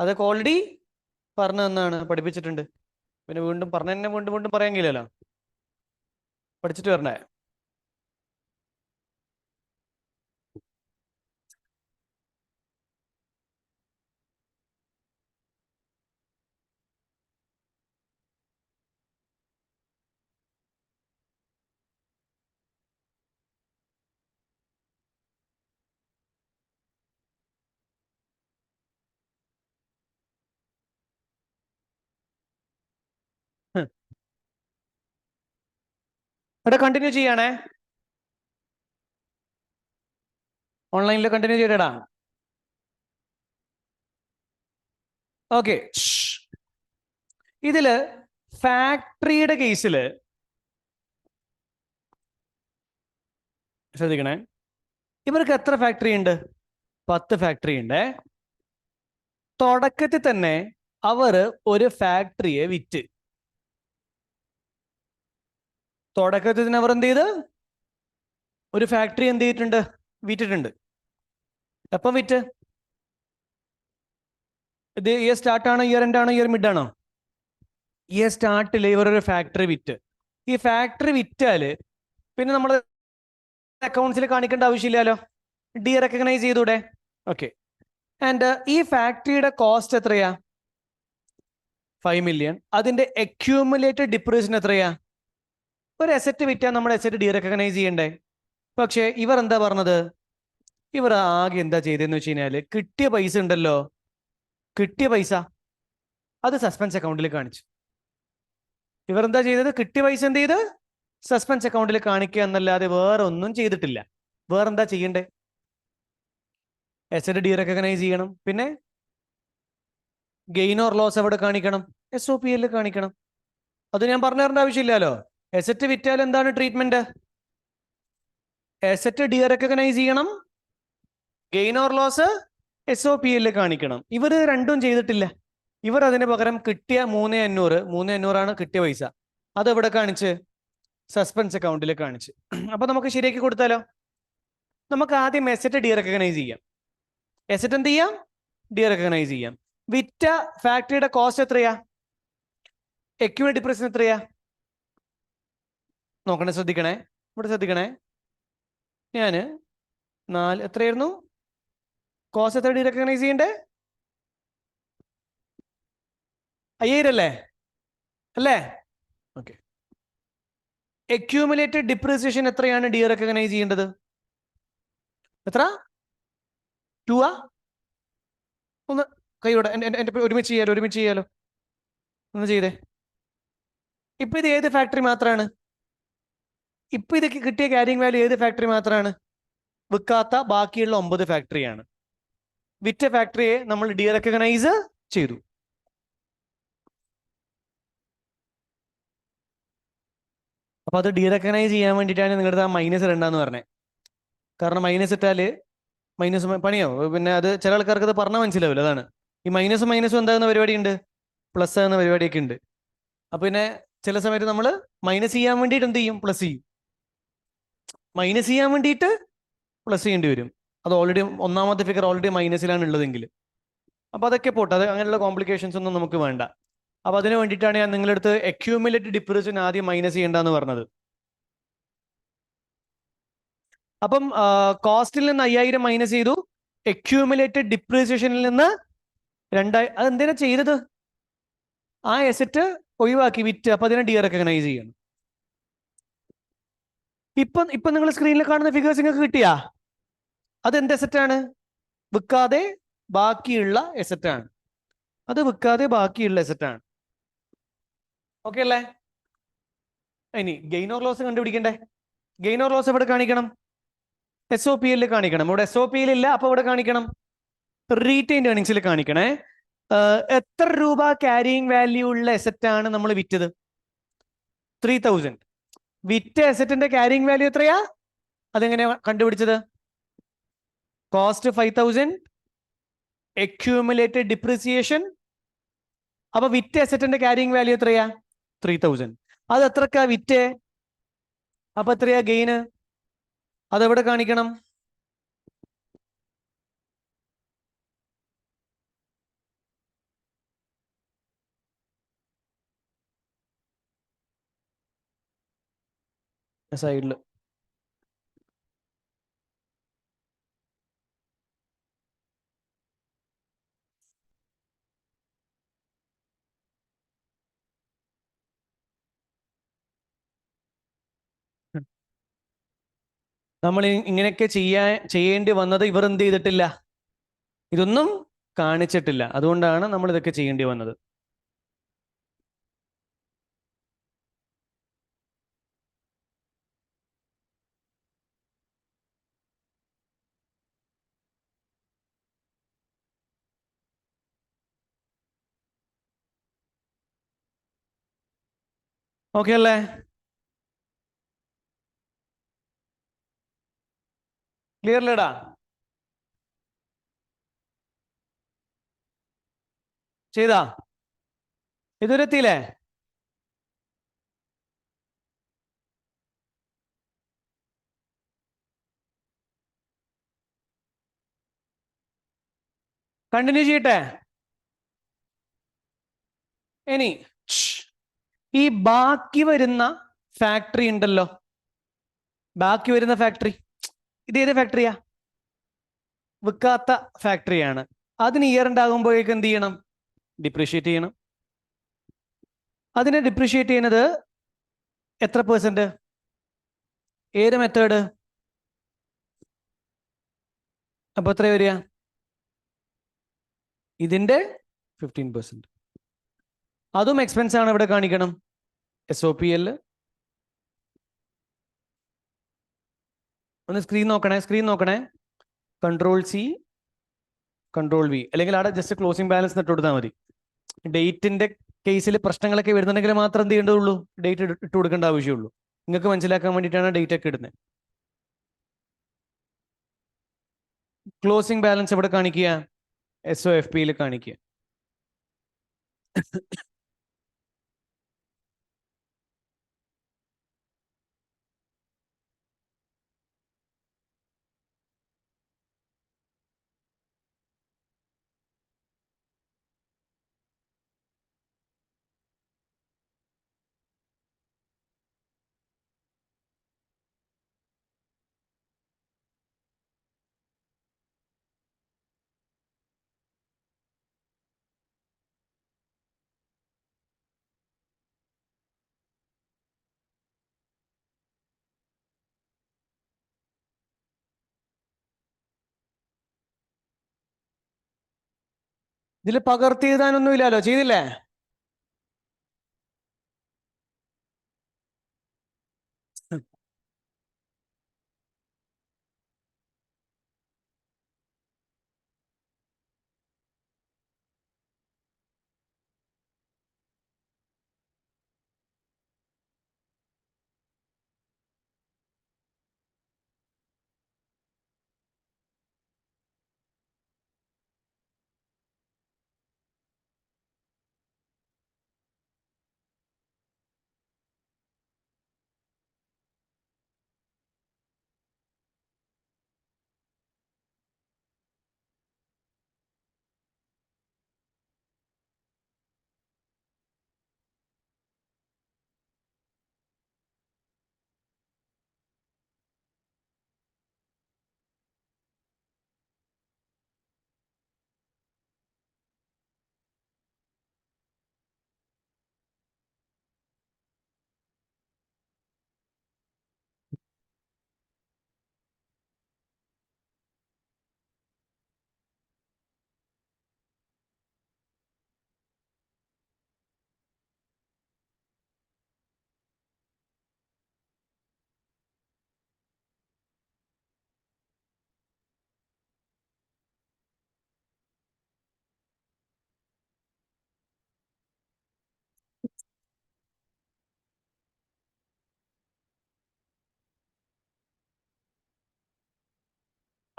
അതൊക്കെ ഓൾറെഡി പറഞ്ഞു തന്നാണ്, പഠിപ്പിച്ചിട്ടുണ്ട്. പിന്നെ വീണ്ടും പറഞ്ഞു തന്നെ വീണ്ടും വീണ്ടും പറയാൻ കഴിയില്ലല്ലോ. പഠിച്ചിട്ട് വരണേ. അവിടെ കണ്ടിന്യൂ ചെയ്യണേ. ഓൺലൈനിൽ കണ്ടിന്യൂ ചെയ്യടാ. ഓക്കെ. ഇതില് ഫാക്ടറിയുടെ കേസില് ശ്രദ്ധിക്കണേ. ഇവർക്ക് എത്ര ഫാക്ടറി ഉണ്ട്? 10 ഫാക്ടറി ഉണ്ട്. തുടക്കത്തിൽ തന്നെ അവർ ഒരു ഫാക്ടറിയെ വിറ്റ്. തുടക്കത്തിൽ തന്നെ അവർ എന്ത് ചെയ്ത്? ഒരു ഫാക്ടറി എന്ത് ചെയ്തിട്ടുണ്ട്? വിറ്റിട്ടുണ്ട്. എപ്പം വിറ്റ്? ഇത് ഇയർ സ്റ്റാർട്ടാണോ ഇയർ എൻഡ് ആണോ ഇയർ മിഡ് ആണോ? ഇയർ സ്റ്റാർട്ടിൽ ഇവർ ഒരു ഫാക്ടറി വിറ്റ്. ഈ ഫാക്ടറി വിറ്റാല് പിന്നെ നമ്മൾ അക്കൗണ്ട്സിൽ കാണിക്കേണ്ട ആവശ്യമില്ലല്ലോ. ഡി റെക്കഗ്നൈസ് ചെയ്തൂടെ? ഓക്കെ. ആൻഡ് ഈ ഫാക്ടറിയുടെ കോസ്റ്റ് എത്രയാ? 5 million. അതിന്റെ അക്യൂമുലേറ്റഡ് ഡിപ്രീസിയേഷൻ എത്രയാ? ഒരു അസറ്റ് വിറ്റാൽ നമ്മൾ അസറ്റ് ഡി റെക്കഗ്നൈസ് ചെയ്യണ്ടേ? പക്ഷേ ഇവർ എന്താ പറഞ്ഞത്? ഇവർ ആകെ എന്താ ചെയ്തതെന്ന് വെച്ച് കഴിഞ്ഞാൽ കിട്ടിയ പൈസ ഉണ്ടല്ലോ, കിട്ടിയ പൈസ അത് സസ്പെൻസ് അക്കൗണ്ടിൽ കാണിച്ചു. ഇവർ എന്താ ചെയ്തത്? കിട്ടിയ പൈസ എന്ത് ചെയ്ത്? സസ്പെൻസ് അക്കൗണ്ടിൽ കാണിക്കുക എന്നല്ലാതെ വേറെ ഒന്നും ചെയ്തിട്ടില്ല. വേറെന്താ ചെയ്യണ്ടേ? അസറ്റ് ഡീറെക്കഗ്നൈസ് ചെയ്യണം, പിന്നെ ഗെയിൻ ഓർ ലോസ് എവിടെ കാണിക്കണം? SOPL കാണിക്കണം. അത് ഞാൻ പറഞ്ഞു തരേണ്ട ആവശ്യമില്ലല്ലോ. അസറ്റ് വിറ്റാൽ എന്താണ് ട്രീറ്റ്മെന്റ്? അസറ്റ് ഡീറെക്കഗ്നൈസ് ചെയ്യണം, ഗെയിൻ ഓർ ലോസ് SOPL കാണിക്കണം. ഇവർ രണ്ടും ചെയ്തിട്ടില്ല. ഇവർ അതിന് പകരം കിട്ടിയ 3,500 കിട്ടിയ പൈസ, അതെവിടെ കാണിച്ച്? സസ്പെൻസ് അക്കൗണ്ടിൽ കാണിച്ച്. അപ്പൊ നമുക്ക് ശരിയാക്കി കൊടുത്താലോ? നമുക്ക് ആദ്യം അസറ്റ് ഡീറെക്കഗ്നൈസ് ചെയ്യാം. അസറ്റ് എന്ത് ചെയ്യാം? ഡീറെക്കഗ്നൈസ് ചെയ്യാം. വിറ്റ ഫാക്ടറിയുടെ കോസ്റ്റ് എത്രയാ? എക്യുമുലേറ്റ് ഡിപ്രീസിയേഷൻ എത്രയാ? നോക്കണേ, ശ്രദ്ധിക്കണേ, ഇവിടെ ശ്രദ്ധിക്കണേ. ഞാൻ എത്രയായിരുന്നു കോസ്റ്റ്? എത്ര ഡീറെക്കഗ്നൈസ് ചെയ്യണ്ടേ? 5,000 അല്ലേ? ഓക്കെ. എക്യുമുലേറ്റഡ് ഡിപ്രീസിയേഷൻ എത്രയാണ് ഡീറെക്കഗ്നൈസ് ചെയ്യേണ്ടത്? എത്ര? 2 ആ? ഒന്ന് കൈയോടെ എൻ്റെ ഒരുമിച്ച് ചെയ്യാലോ. ഒന്ന് ചെയ്തേ. ഇപ്പൊ ഇത് ഏത് ഫാക്ടറി മാത്രമാണ്? ഇപ്പൊ ഇത് കിട്ടിയ ക്യാരിങ് വാല്യൂ ഏത് ഫാക്ടറി മാത്രമാണ്? വിൽക്കാത്ത ബാക്കിയുള്ള 9 ഫാക്ടറിയാണ്. വിറ്റ ഫാക്ടറിയെ നമ്മൾ ഡീറെക്കഗ്നൈസ് ചെയ്തു. അപ്പൊ അത് ഡീറെക്കഗ്നൈസ് ചെയ്യാൻ വേണ്ടിയിട്ടാണ് നിങ്ങളുടെ മൈനസ് ഇടണ്ടെന്ന് പറഞ്ഞത്. കാരണം മൈനസ് ഇട്ടാല് മൈനസ് പണിയോ, പിന്നെ അത് ചില ആൾക്കാർക്ക് അത് പറഞ്ഞാൽ മനസ്സിലാവില്ല. അതാണ് ഈ മൈനസും എന്താകുന്ന പരിപാടി ഉണ്ട്, പ്ലസ് ആകുന്ന പരിപാടിയൊക്കെ ഉണ്ട്. അപ്പൊ പിന്നെ ചില സമയത്ത് നമ്മൾ മൈനസ് ചെയ്യാൻ വേണ്ടിയിട്ട് എന്ത് ചെയ്യും? പ്ലസ് ചെയ്യും. മൈനസ് ചെയ്യാൻ വേണ്ടിയിട്ട് പ്ലസ് ചെയ്യേണ്ടി വരും. അത് ഓൾറെഡി ഒന്നാമത്തെ ഫിഗർ ഓൾറെഡി മൈനസിലാണ് ഉള്ളതെങ്കിൽ. അപ്പൊ അതൊക്കെ പോട്ടെ, അത് അങ്ങനെയുള്ള കോംപ്ലിക്കേഷൻസ് ഒന്നും നമുക്ക് വേണ്ട. അപ്പൊ അതിന് വേണ്ടിയിട്ടാണ് ഞാൻ നിങ്ങളുടെ അടുത്ത് അക്യൂമുലേറ്റഡ് ഡിപ്രീസിയേഷൻ ആദ്യം മൈനസ് ചെയ്യേണ്ടെന്ന് പറഞ്ഞത്. അപ്പം കോസ്റ്റിൽ നിന്ന് 5,000 മൈനസ് ചെയ്തു, അക്യൂമുലേറ്റഡ് ഡിപ്രീസിയേഷനിൽ നിന്ന് 2,000. അതെന്തിനാ ചെയ്തത്? ആ അസറ്റ് ഒഴിവാക്കി, വിറ്റ്. അപ്പൊ അതിനെ ഡീറെക്കഗ്നൈസ് ചെയ്യണം. ഇപ്പൊ നിങ്ങൾ സ്ക്രീനിൽ കാണുന്ന ഫിഗേഴ്സ് നിങ്ങൾക്ക് കിട്ടിയാ? അത് എന്ത് അസറ്റാണ്? വിൽക്കാതെ ബാക്കിയുള്ള അസറ്റാണ്. അത് വിൽക്കാതെ ബാക്കിയുള്ള അസറ്റാണ്. ഓക്കെ അല്ലേ? ഇനി ഗെയിൻ ഓർ ലോസ് കണ്ടുപിടിക്കണ്ടേ? ഗെയിൻ ഓർ ലോസ് എവിടെ കാണിക്കണം? SOPL കാണിക്കണം. ഇവിടെ SOPL ഇല്ല, അപ്പൊ ഇവിടെ കാണിക്കണം, റീറ്റെയിൻഡ് ഏർണിങ്സിൽ കാണിക്കണേ. എത്ര രൂപ ക്യാരിയിങ് വാല്യൂ ഉള്ള അസറ്റ് ആണ് നമ്മൾ വിറ്റത്? 3,000. വിറ്റ അസറ്റിന്റെ ക്യാരിയിങ് വാല്യൂ എത്രയാ? അതെങ്ങനെയാ കണ്ടുപിടിച്ചത്? Cost 5,000, accumulated depreciation. അപ്പൊ വിറ്റ അസറ്റിന്റെ ക്യാരിയിങ് വാല്യൂ എത്രയാ? 3,000. അത് എത്രക്കാ വിറ്റേ? അപ്പൊ എത്രയാ ഗെയിന്? അതെവിടെ കാണിക്കണം? സൈഡില്. നമ്മൾ ഇങ്ങനെയൊക്കെ ചെയ്യേണ്ടി വന്നത് ഇവർ എന്ത് ചെയ്തിട്ടില്ല? ഇതൊന്നും കാണിച്ചിട്ടില്ല. അതുകൊണ്ടാണ് നമ്മൾ ഇതൊക്കെ ചെയ്യേണ്ടി വന്നത്. ഓക്കെ അല്ലേ? ക്ലിയർ ലേടാ? ചെയ്താ? ഇതുവരെ എത്തിയില്ലേ? കണ്ടിന്യൂ ചെയ്യട്ടെ? ഇനി ഈ ബാക്കി വരുന്ന ഫാക്ടറി ഉണ്ടല്ലോ, ബാക്കി വരുന്ന ഫാക്ടറി, ഇത് ഏത് ഫാക്ടറിയാ? വിൽക്കാത്ത ഫാക്ടറിയാണ്. അതിന് ഇയർ ഉണ്ടാകുമ്പോഴേക്ക് എന്ത് ചെയ്യണം? ഡിപ്രീഷിയേറ്റ് ചെയ്യണം. അതിനെ ഡിപ്രീഷിയേറ്റ് ചെയ്യുന്നത് എത്ര %? ഏത് മെത്തേഡ്? അപ്പൊ എത്ര വരിക? ഇതിന്റെ 15%. അതും എക്സ്പെൻസ് ആണ് ഇവിടെ കാണിക്കണം. SOPL ഒന്ന് സ്ക്രീൻ നോക്കണേ, സ്ക്രീൻ നോക്കണേ. കൺട്രോൾ സി, കൺട്രോൾ വി, അല്ലെങ്കിൽ അവിടെ ജസ്റ്റ് ക്ലോസിംഗ് ബാലൻസ് ഇട്ട് കൊടുത്താൽ മതി. ഡേറ്റിന്റെ കേസിൽ പ്രശ്നങ്ങളൊക്കെ വരുന്നുണ്ടെങ്കിൽ മാത്രം എന്ത് ചെയ്യേണ്ടതുള്ളൂ, ഡേറ്റ് ഇട്ട് കൊടുക്കേണ്ട ആവശ്യമുള്ളൂ. നിങ്ങൾക്ക് മനസ്സിലാക്കാൻ വേണ്ടിയിട്ടാണ് ഡേറ്റ് ഒക്കെ ഇടുന്നത്. ക്ലോസിംഗ് ബാലൻസ് എവിടെ കാണിക്കുക? SOFP കാണിക്കുക. ഇതിൽ പകർത്തി എഴുതാനൊന്നും ഇല്ലല്ലോ, ചെയ്തില്ലേ?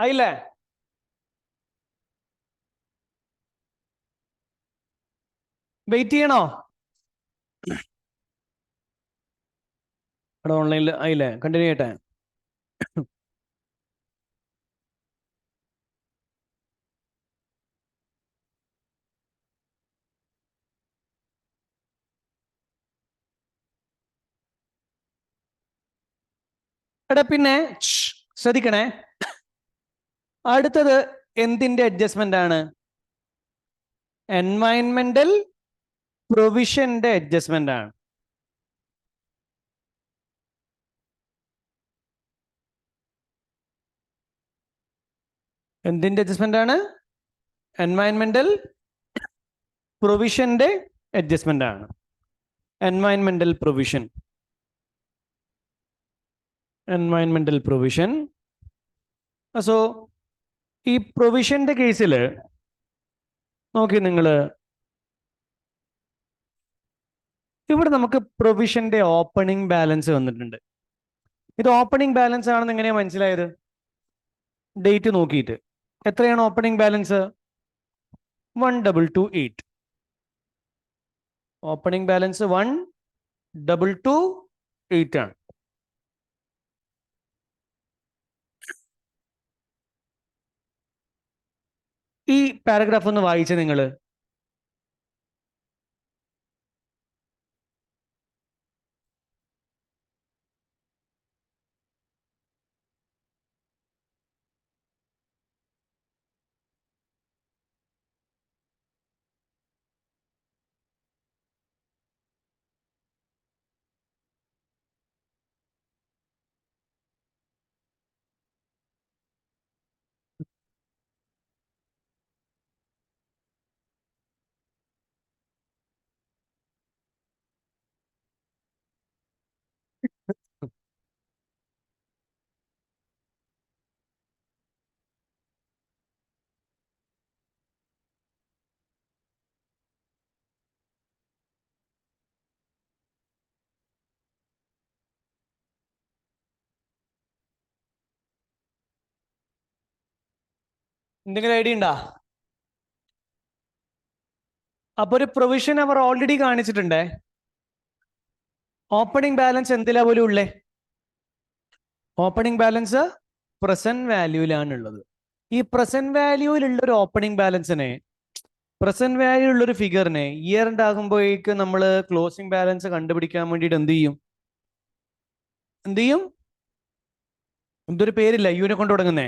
ആയില്ലേ? വെയിറ്റ് ചെയ്യണോ? അവിടെ ഓൺലൈനിൽ ആയില്ലേ? കണ്ടിന്യൂ ചെയ്യട്ടെ. എടാ പിന്നെ ശ്രദ്ധിക്കണേ, അടുത്തത് എന്തിന്റെ അഡ്ജസ്റ്റ്മെന്റ് ആണ്? എൻവയൺമെന്റൽ പ്രൊവിഷന്റെ അഡ്ജസ്റ്റ്മെന്റ് ആണ്. എന്തിന്റെ അഡ്ജസ്റ്റ്മെന്റ് ആണ്? എൻവയൺമെന്റൽ പ്രൊവിഷന്റെ അഡ്ജസ്റ്റ്മെന്റ് ആണ്. എൻവയൺമെന്റൽ പ്രൊവിഷൻ, എൻവയൺമെന്റൽ പ്രൊവിഷൻ. സോ ഈ പ്രൊവിഷന്റെ കേസിൽ നോക്കി നിങ്ങൾ, ഇവിടെ നമുക്ക് പ്രൊവിഷന്റെ ഓപ്പണിംഗ് ബാലൻസ് വന്നിട്ടുണ്ട്. ഇത് ഓപ്പണിംഗ് ബാലൻസ് ആണെന്ന് എങ്ങനെയാ മനസ്സിലായത്? ഡേറ്റ് നോക്കിയിട്ട്. എത്രയാണ് ഓപ്പണിംഗ് ബാലൻസ്? 1228. ഓപ്പണിംഗ് ബാലൻസ് 1228 ആണ്. ഈ പാരഗ്രാഫ് ഒന്ന് വായിച്ച നിങ്ങൾ. എന്തെങ്കിലും ഐഡിയ ഉണ്ടാ? അപ്പൊ ഒരു പ്രൊവിഷൻ അവർ ഓൾറെഡി കാണിച്ചിട്ടുണ്ടേ. ഓപ്പണിംഗ് ബാലൻസ് എന്തിലാ പോലും ഉള്ളേ? ഓപ്പണിംഗ് ബാലൻസ് പ്രസന്റ് വാല്യൂലാണ് ഉള്ളത്. ഈ പ്രസന്റ് വാല്യൂവിലുള്ള ഒരു ഓപ്പണിംഗ് ബാലൻസിനെ, പ്രസന്റ് വാല്യൂ ഉള്ള ഒരു ഫിഗറിനെ ഇയർ ഉണ്ടാകുമ്പോഴേക്ക് നമ്മൾ ക്ലോസിംഗ് ബാലൻസ് കണ്ടുപിടിക്കാൻ വേണ്ടിയിട്ട് എന്ത് ചെയ്യും? എന്തൊരു പേരില്ല യുവിനെ കൊണ്ട് തുടങ്ങുന്നേ,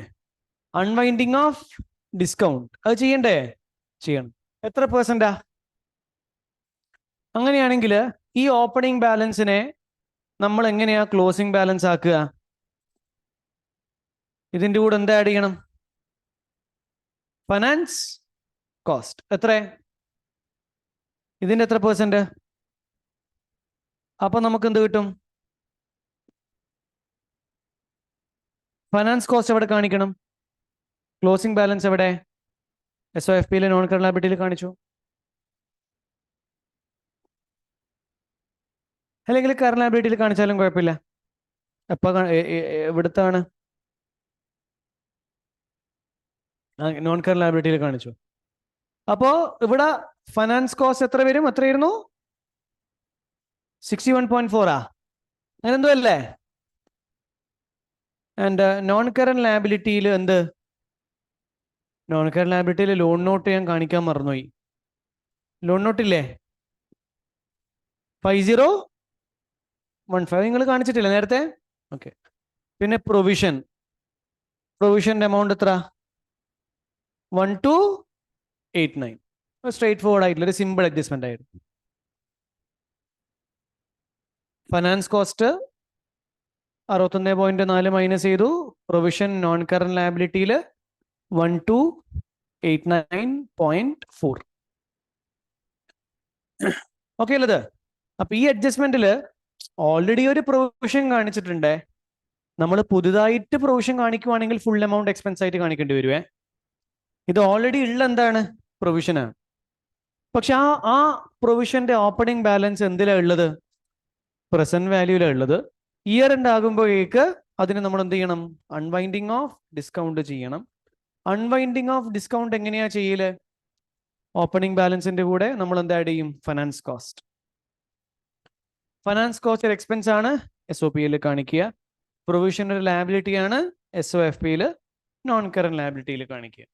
അൺവൈൻഡിങ് ഓഫ് ഡിസ്കൗണ്ട്. അത് ചെയ്യണ്ടേ? ചെയ്യണം. എത്ര പെർസെന്റാ? അങ്ങനെയാണെങ്കിൽ ഈ ഓപ്പണിംഗ് ബാലൻസിനെ നമ്മൾ എങ്ങനെയാ ക്ലോസിംഗ് ബാലൻസ് ആക്കുക? ഇതിന്റെ കൂടെ എന്താ ആഡ് ചെയ്യണം? Finance cost. എത്ര? ഇതിന്റെ എത്ര പെർസെന്റ്? അപ്പൊ നമുക്ക് എന്ത് കിട്ടും? ഫൈനാൻസ് കോസ്റ്റ് എവിടെ കാണിക്കണം? ക്ലോസിംഗ് ബാലൻസ് എവിടെ? SOFP നോൺ കറന്റ് ലയബിലിറ്റിയിൽ കാണിച്ചു. അല്ലെങ്കിൽ കറന്റ് ലയബിലിറ്റിയിൽ കാണിച്ചാലും കുഴപ്പമില്ല. എപ്പോ എവിടുത്താണ്? നോൺ കറന്റ് ലയബിലിറ്റിയിൽ കാണിച്ചു. അപ്പോ ഇവിടെ ഫൈനാൻസ് കോസ്റ്റ് എത്ര വരും? എത്രയായിരുന്നു? 61.4 അങ്ങനെ എന്തോ അല്ലേ? ആൻഡ് നോൺ കറന്റ് ലയബിലിറ്റിയിൽ എന്ത്? നോൺ കറന്റ് ലയബിലിറ്റിയിൽ ലോൺ നോട്ട് ഞാൻ കാണിക്കാൻ മറന്നുപോയി. ലോൺ നോട്ടില്ലേ? 5015 നിങ്ങൾ കാണിച്ചിട്ടില്ല നേരത്തെ? ഓക്കെ. പിന്നെ പ്രൊവിഷന്റെ എമൗണ്ട് എത്ര? 1289. സ്ട്രേറ്റ് ഫോർവേഡ് ആയിട്ടുള്ള ഒരു സിമ്പിൾ അഡ്ജസ്റ്റ്മെന്റ് ആയിരുന്നു. ഫൈനാൻസ് കോസ്റ്റ് 61.4 മൈനസ് ചെയ്തു. പ്രൊവിഷൻ നോൺ കറന്റ് ലയബിലിറ്റിയിൽ 1289.4. ഓക്കെ അല്ലത്? അപ്പൊ ഈ അഡ്ജസ്റ്റ്മെന്റിൽ ഓൾറെഡി ഒരു പ്രൊവിഷൻ കാണിച്ചിട്ടുണ്ട്. നമ്മൾ പുതുതായിട്ട് പ്രൊവിഷൻ കാണിക്കുവാണെങ്കിൽ ഫുൾ എമൗണ്ട് എക്സ്പെൻസ് ആയിട്ട് കാണിക്കേണ്ടി വരുവേ. ഇത് ഓൾറെഡി ഉള്ള എന്താണ്? പ്രൊവിഷനാണ്. പക്ഷെ ആ പ്രൊവിഷന്റെ ഓപ്പണിംഗ് ബാലൻസ് എന്തിലാണ് ഉള്ളത്? പ്രസന്റ് വാല്യൂലാണ് ഉള്ളത്. ഇയർ ഉണ്ടാകുമ്പോഴേക്ക് അതിന് നമ്മൾ എന്ത് ചെയ്യണം? അൺവൈൻഡിങ് ഓഫ് ഡിസ്കൗണ്ട് ചെയ്യണം. അൺവൈൻഡിങ് ഓഫ് ഡിസ്കൗണ്ട് എങ്ങനെയാ ചെയ്യല്? ഓപ്പണിംഗ് ബാലൻസിന്റെ കൂടെ നമ്മൾ എന്താ ആഡ് ചെയ്യും? Finance cost. ഫൈനാൻസ് കോസ്റ്റ് ഒരു എക്സ്പെൻസ് ആണ്, SOP കാണിക്കുക. പ്രൊവിഷൻ ഒരു ലയബിലിറ്റി ആണ്, SOFP നോൺ കറന്റ് ലയബിലിറ്റിയിൽ കാണിക്കുക.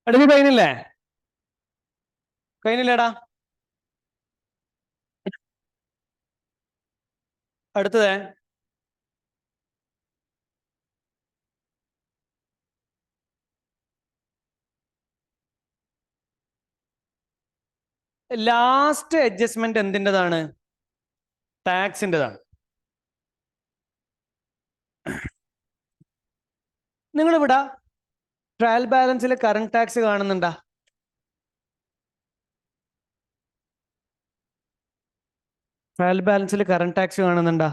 അടുത്ത് കഴിഞ്ഞില്ലേ? കഴിഞ്ഞില്ലേടാ? അടുത്തത് ലാസ്റ്റ് അഡ്ജസ്റ്റ്മെന്റ് എന്തിൻ്റെതാണ്? ടാക്സിൻ്റെതാണ്. നിങ്ങൾ ഇവിടെ ട്രയൽ ബാലൻസിൽ കറണ്ട് ടാക്സ് കാണുന്നുണ്ടാ? ട്രയൽ ബാലൻസിൽ കറണ്ട് ടാക്സ് കാണുന്നുണ്ടാ?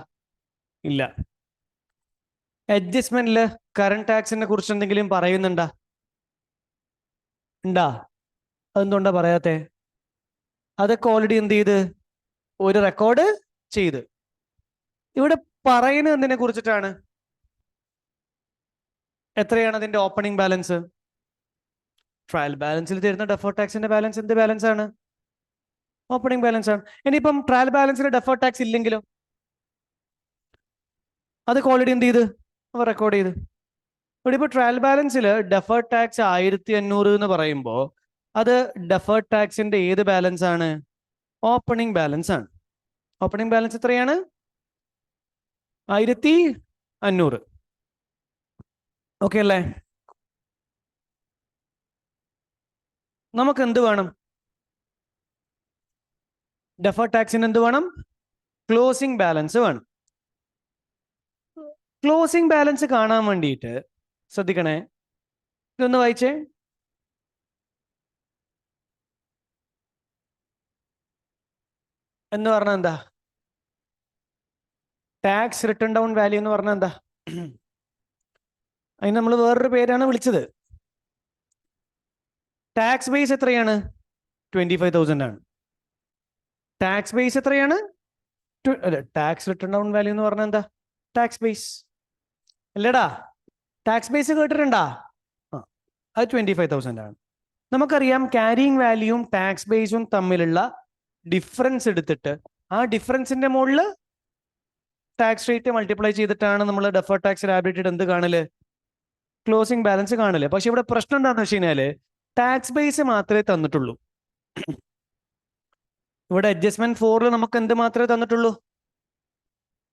ഇല്ല. അഡ്ജസ്റ്റ്മെന്റിൽ കറണ്ട് ടാക്സിനെ കുറിച്ച് എന്തെങ്കിലും പറയുന്നുണ്ടാ? ഉണ്ടാ? അതെന്തുകൊണ്ടാ പറയാത്തെ? അതൊക്കെ ഓൾറെഡി എന്ത് ചെയ്ത് ഒരു റെക്കോർഡ് ചെയ്ത്. ഇവിടെ പറയുന്നത് എന്തിനെ കുറിച്ചിട്ടാണ്? എത്രയാണ് അതിന്റെ ഓപ്പണിംഗ് ബാലൻസ്? ട്രയൽ ബാലൻസിൽ തരുന്ന ഡെഫേർഡ് ടാക്സിന്റെ ബാലൻസ് എന്ത് ബാലൻസ് ആണ്? ഓപ്പണിംഗ് ബാലൻസ് ആണ്. ഇനിയിപ്പം ട്രയൽ ബാലൻസിൽ ഡെഫേർഡ് ടാക്സ് ഇല്ലെങ്കിലോ? അതൊക്കെ ഓൾറെഡി എന്ത് ചെയ്ത് അവർ റെക്കോർഡ് ചെയ്ത്. ഇവിടെ ഇപ്പോൾ ട്രയൽ ബാലൻസിൽ ഡെഫേർഡ് ടാക്സ് 1500 എന്ന് പറയുമ്പോൾ അത് ഡെഫേർഡ് ടാക്സിന്റെ ഏത് ബാലൻസ് ആണ്? ഓപ്പണിംഗ് ബാലൻസ് ആണ്. ഓപ്പണിംഗ് ബാലൻസ് എത്രയാണ്? 1500. ഓക്കെ അല്ലേ? നമുക്ക് എന്ത് വേണം? ഡെഫേർഡ് ടാക്സിന് എന്ത് വേണം? ക്ലോസിംഗ് ബാലൻസ് വേണം. ക്ലോസിംഗ് ബാലൻസ് കാണാൻ വേണ്ടിയിട്ട് ശ്രദ്ധിക്കണേ, ഇതൊന്ന് വായിച്ചേ. എന്ന് പറഞ്ഞാൽ എന്താ? ടാക്സ് റിട്ടേൺ ഡൗൺ വാല്യൂ എന്ന് പറഞ്ഞാൽ എന്താ? അതിന് നമ്മൾ വേറൊരു പേരാണ് വിളിച്ചത്. ടാക്സ് ബേസ് എത്രയാണ്? 25,000 ആണ്. ടാക്സ് ബേസ് എത്രയാണ്? ടാക്സ് റിട്ടേൺ ഡൗൺ വാല്യൂ എന്ന് പറഞ്ഞാൽ എന്താ? ടാക്സ് ബേസ് അല്ലേടാ? ടാക്സ് ബേസ് കേട്ടിട്ടുണ്ടാ? അത് 25,000 ആണ്. നമുക്കറിയാം ക്യാരിയിങ് വാല്യൂവും ടാക്സ് ബേസും തമ്മിലുള്ള ഡിഫറൻസ് എടുത്തിട്ട് ആ ഡിഫറൻസിന്റെ മുകളിൽ ടാക്സ് റേറ്റ് മൾട്ടിപ്ലൈ ചെയ്തിട്ടാണ് നമ്മൾ ഡെഫേർഡ് ടാക്സ് ലാബിലിറ്റിയുടെ എന്ത് കാണല്? ക്ലോസിംഗ് ബാലൻസ് കാണല്. പക്ഷെ ഇവിടെ പ്രശ്നം എന്താണെന്ന് വെച്ച് കഴിഞ്ഞാല് ടാക്സ് ബേസ് മാത്രമേ തന്നിട്ടുള്ളൂ. ഇവിടെ അഡ്ജസ്റ്റ്മെന്റ് 4 നമുക്ക് എന്ത് മാത്രമേ തന്നിട്ടുള്ളൂ?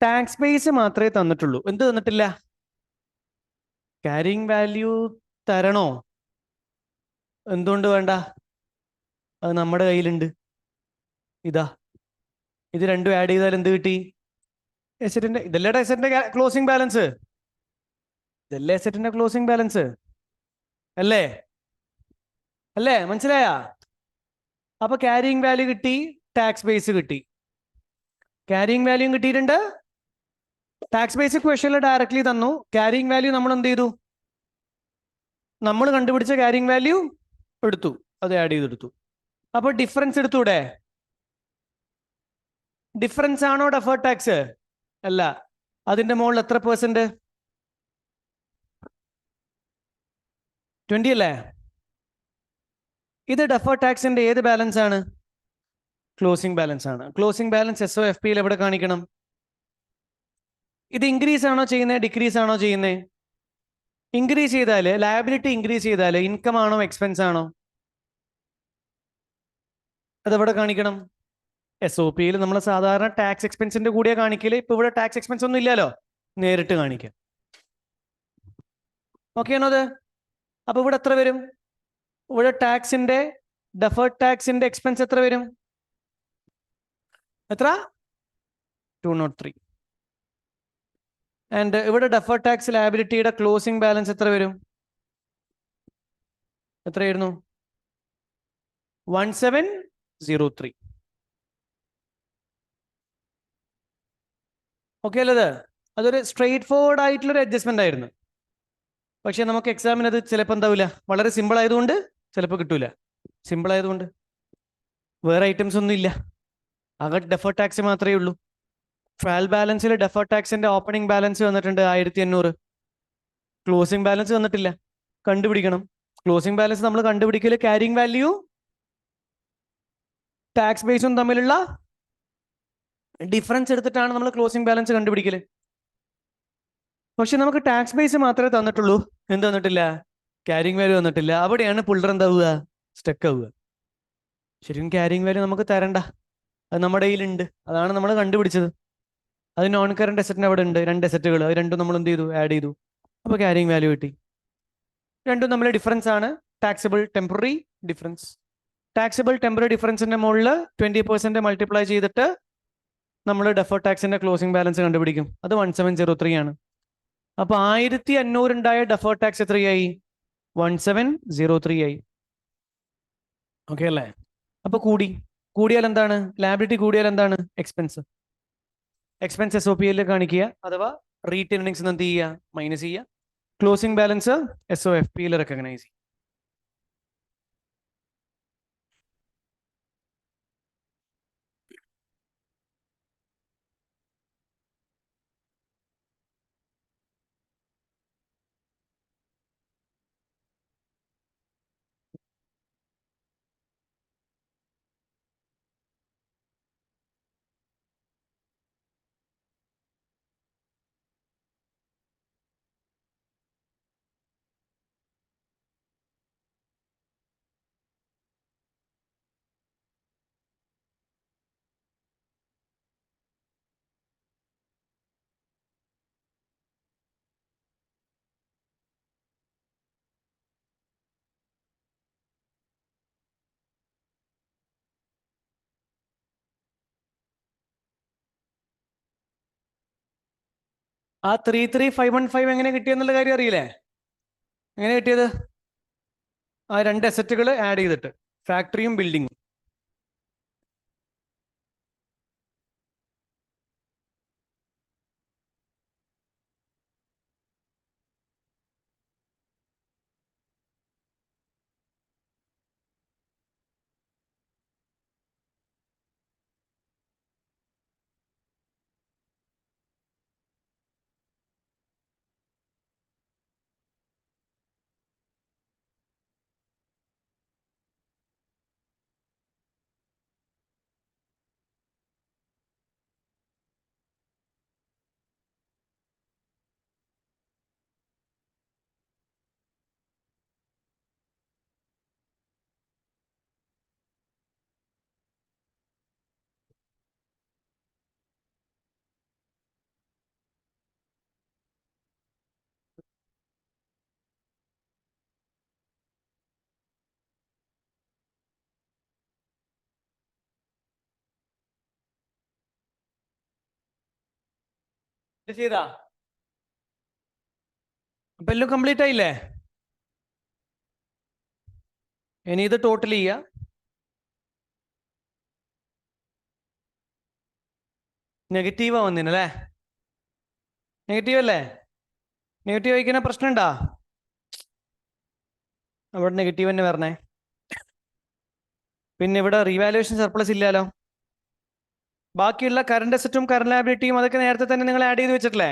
ടാക്സ് ബേസ് മാത്രമേ തന്നിട്ടുള്ളൂ. എന്ത് തന്നിട്ടില്ല? ക്യാരിയിങ് വാല്യൂ തരണോ? എന്തുകൊണ്ട് വേണ്ട? അത് നമ്മുടെ കയ്യിലുണ്ട്. ഇതാ, ഇത് രണ്ടും ആഡ് ചെയ്താൽ എന്ത് കിട്ടി? എസറ്റിന്റെ ഇതല്ലേ എസറ്റിന്റെ ക്ലോസിംഗ് ബാലൻസ്? ഇതല്ലേ എസറ്റിന്റെ ക്ലോസിംഗ് ബാലൻസ്? അല്ലേ? അല്ലേ? മനസ്സിലായ? അപ്പൊ ക്യാരിയിങ് വാല്യൂ കിട്ടി, ടാക്സ് ബേസ് കിട്ടി. ക്യാരിയിങ് വാല്യൂ കിട്ടിയിട്ടുണ്ട്, ടാക്സ് ബേസ് ക്വസ്റ്റനിൽ ഡയറക്ട്ലി തന്നു. ക്യാരിയിങ് വാല്യൂ നമ്മൾ എന്ത് ചെയ്തു? നമ്മൾ കണ്ടുപിടിച്ച ക്യാരിയിങ് വാല്യൂ എടുത്തു, അത് ആഡ് ചെയ്തെടുത്തു. അപ്പൊ ഡിഫറൻസ് എടുത്തൂടെ? ഡിഫറൻസ് ആണോ ഡെഫേർഡ് ടാക്സ്? അല്ല. അതിന്റെ മുകളിൽ എത്ര %? 20 അല്ലേ? ഇത് ഡെഫേർഡ് ടാക്സിന്റെ ഏത് ബാലൻസ് ആണ്? ക്ലോസിംഗ് ബാലൻസ് ആണ്. ക്ലോസിംഗ് ബാലൻസ് SOFP എവിടെ കാണിക്കണം? ഇത് ഇൻക്രീസ് ആണോ ചെയ്യുന്നത്, ഡിക്രീസ് ആണോ ചെയ്യുന്നത്? ഇൻക്രീസ് ചെയ്താല് ലയബിലിറ്റി ഇൻക്രീസ് ചെയ്താല് ഇൻകം ആണോ എക്സ്പെൻസ് ആണോ? അതെവിടെ കാണിക്കണം? SOPയിൽ നമ്മൾ സാധാരണ ടാക്സ് എക്സ്പെൻസിന്റെ കൂടെ കാണിക്കല്. ഇപ്പൊ ഇവിടെ ടാക്സ് എക്സ്പെൻസ് ഒന്നും ഇല്ലല്ലോ, നേരിട്ട് കാണിക്കാം. ഓക്കെ ആണോ അത്? അപ്പൊ ഇവിടെ എത്ര വരും? ഇവിടെ ടാക്സിന്റെ ഡെഫേർഡ് ടാക്സിന്റെ എക്സ്പെൻസ് എത്ര വരും? എത്ര? 203. ആൻഡ് ഇവിടെ ഡെഫേർഡ് ടാക്സ് ലയബിലിറ്റിയുടെ ക്ലോസിംഗ് ബാലൻസ് എത്ര വരും? എത്രയായിരുന്നു? 1703. ഓക്കെ അല്ലത്? അതൊരു സ്ട്രെയിറ്റ് ഫോർവേഡ് ആയിട്ടുള്ള ഒരു അഡ്ജസ്റ്റ്മെന്റ് ആയിരുന്നു. പക്ഷെ നമുക്ക് എക്സാമിന് അത് ചിലപ്പോൾ എന്താവില്ല, വളരെ സിമ്പിൾ ആയതുകൊണ്ട് ചിലപ്പോൾ കിട്ടൂല. സിമ്പിൾ ആയതുകൊണ്ട് വേറെ ഐറ്റംസ് ഒന്നും ഇല്ല, ആകെ ഡെഫേർഡ് ടാക്സ് മാത്രമേ ഉള്ളൂ. ട്രയൽ ബാലൻസിൽ ഡെഫേർഡ് ടാക്സിന്റെ ഓപ്പണിംഗ് ബാലൻസ് വന്നിട്ടുണ്ട് 1500. ക്ലോസിംഗ് ബാലൻസ് വന്നിട്ടില്ല. കണ്ടുപിടിക്കണം. ക്ലോസിംഗ് ബാലൻസ് നമ്മൾ കണ്ടുപിടിക്കല് ക്യാരിയിങ് വാല്യൂ ടാക്സ് ബേസും തമ്മിലുള്ള ഡിഫറൻസ് എടുത്തിട്ടാണ് നമ്മൾ ക്ലോസിംഗ് ബാലൻസ് കണ്ടുപിടിക്കല്. പക്ഷെ നമുക്ക് ടാക്സ് ബേസ് മാത്രമേ തന്നിട്ടുള്ളൂ. എന്ത് തന്നിട്ടില്ല? ക്യാരിങ് വാല്യൂ തന്നിട്ടില്ല. അവിടെയാണ് പുള്ളർ എന്താവുക? സ്റ്റക്ക് ആവുക. ശരിക്കും ക്യാരിങ് വാല്യൂ നമുക്ക് തരണ്ട, അത് നമ്മുടെ കയ്യിലുണ്ട്. അതാണ് നമ്മൾ കണ്ടുപിടിച്ചത്. അത് നോൺ കറണ്ട് അസറ്റിന് അവിടെ ഉണ്ട് 2 അസറ്റുകൾ. അത് രണ്ടും നമ്മൾ എന്ത് ചെയ്തു? ആഡ് ചെയ്തു. അപ്പോൾ ക്യാരിങ് വാല്യൂ കിട്ടി. രണ്ടും തമ്മിൽ ഡിഫറൻസ് ആണ് taxable temporary difference. Taxable temporary ഡിഫറൻസിന്റെ മുകളിൽ 20% മൾട്ടിപ്ലൈ ചെയ്തിട്ട് നമ്മൾ ഡെഫേർഡ് ടാക്സിന്റെ ക്ലോസിംഗ് ബാലൻസ് കണ്ടുപിടിക്കും. അത് 1703 ആണ്. അപ്പൊ 1500 ഉണ്ടായ ഡെഫേർഡ് ടാക്സ് എത്രയായി? 1703 ആയി. ഓക്കെ അല്ലേ? അപ്പൊ കൂടിയാൽ എന്താണ്? ലാബിലിറ്റി കൂടിയാൽ എന്താണ്? Expense. Expense S O P എല്ലിൽ കാണിക്കുക, അഥവാ റീറ്റെയിൻ ഏർണിങ്സ് എന്ത് ചെയ്യുക? മൈനസ് ചെയ്യുക. Closing balance S O F പിയിൽ റെക്കഗ്നൈസ് ചെയ്യും. ആ 33515 എങ്ങനെ കിട്ടിയെന്നുള്ള കാര്യം അറിയില്ലേ? എങ്ങനെ കിട്ടിയത്? ആ 2 അസറ്റുകൾ ആഡ് ചെയ്തിട്ട്, ഫാക്ടറിയും ബിൽഡിങ്ങും. ചെയ്താ അപ്പൊ എല്ലാം കംപ്ലീറ്റ് ആയില്ലേ? ഇനി ഇത് ടോട്ടൽ ചെയ്യുക. നെഗറ്റീവാ വന്നിനല്ലേ? നെഗറ്റീവ് അല്ലേ? നെഗറ്റീവ് ആയിക്കുന്ന പ്രശ്നമുണ്ടാ? അവിടെ നെഗറ്റീവ് തന്നെ വരണേ. പിന്നെ ഇവിടെ റീവാലുവേഷൻ സർപ്ലസ് ഇല്ലല്ലോ. ബാക്കിയുള്ള കറണ്ട് അസറ്റും കറണ്ട് ലയബിലിറ്റിയും അതൊക്കെ നേരത്തെ തന്നെ നിങ്ങൾ ആഡ് ചെയ്ത് വെച്ചിട്ടില്ലേ?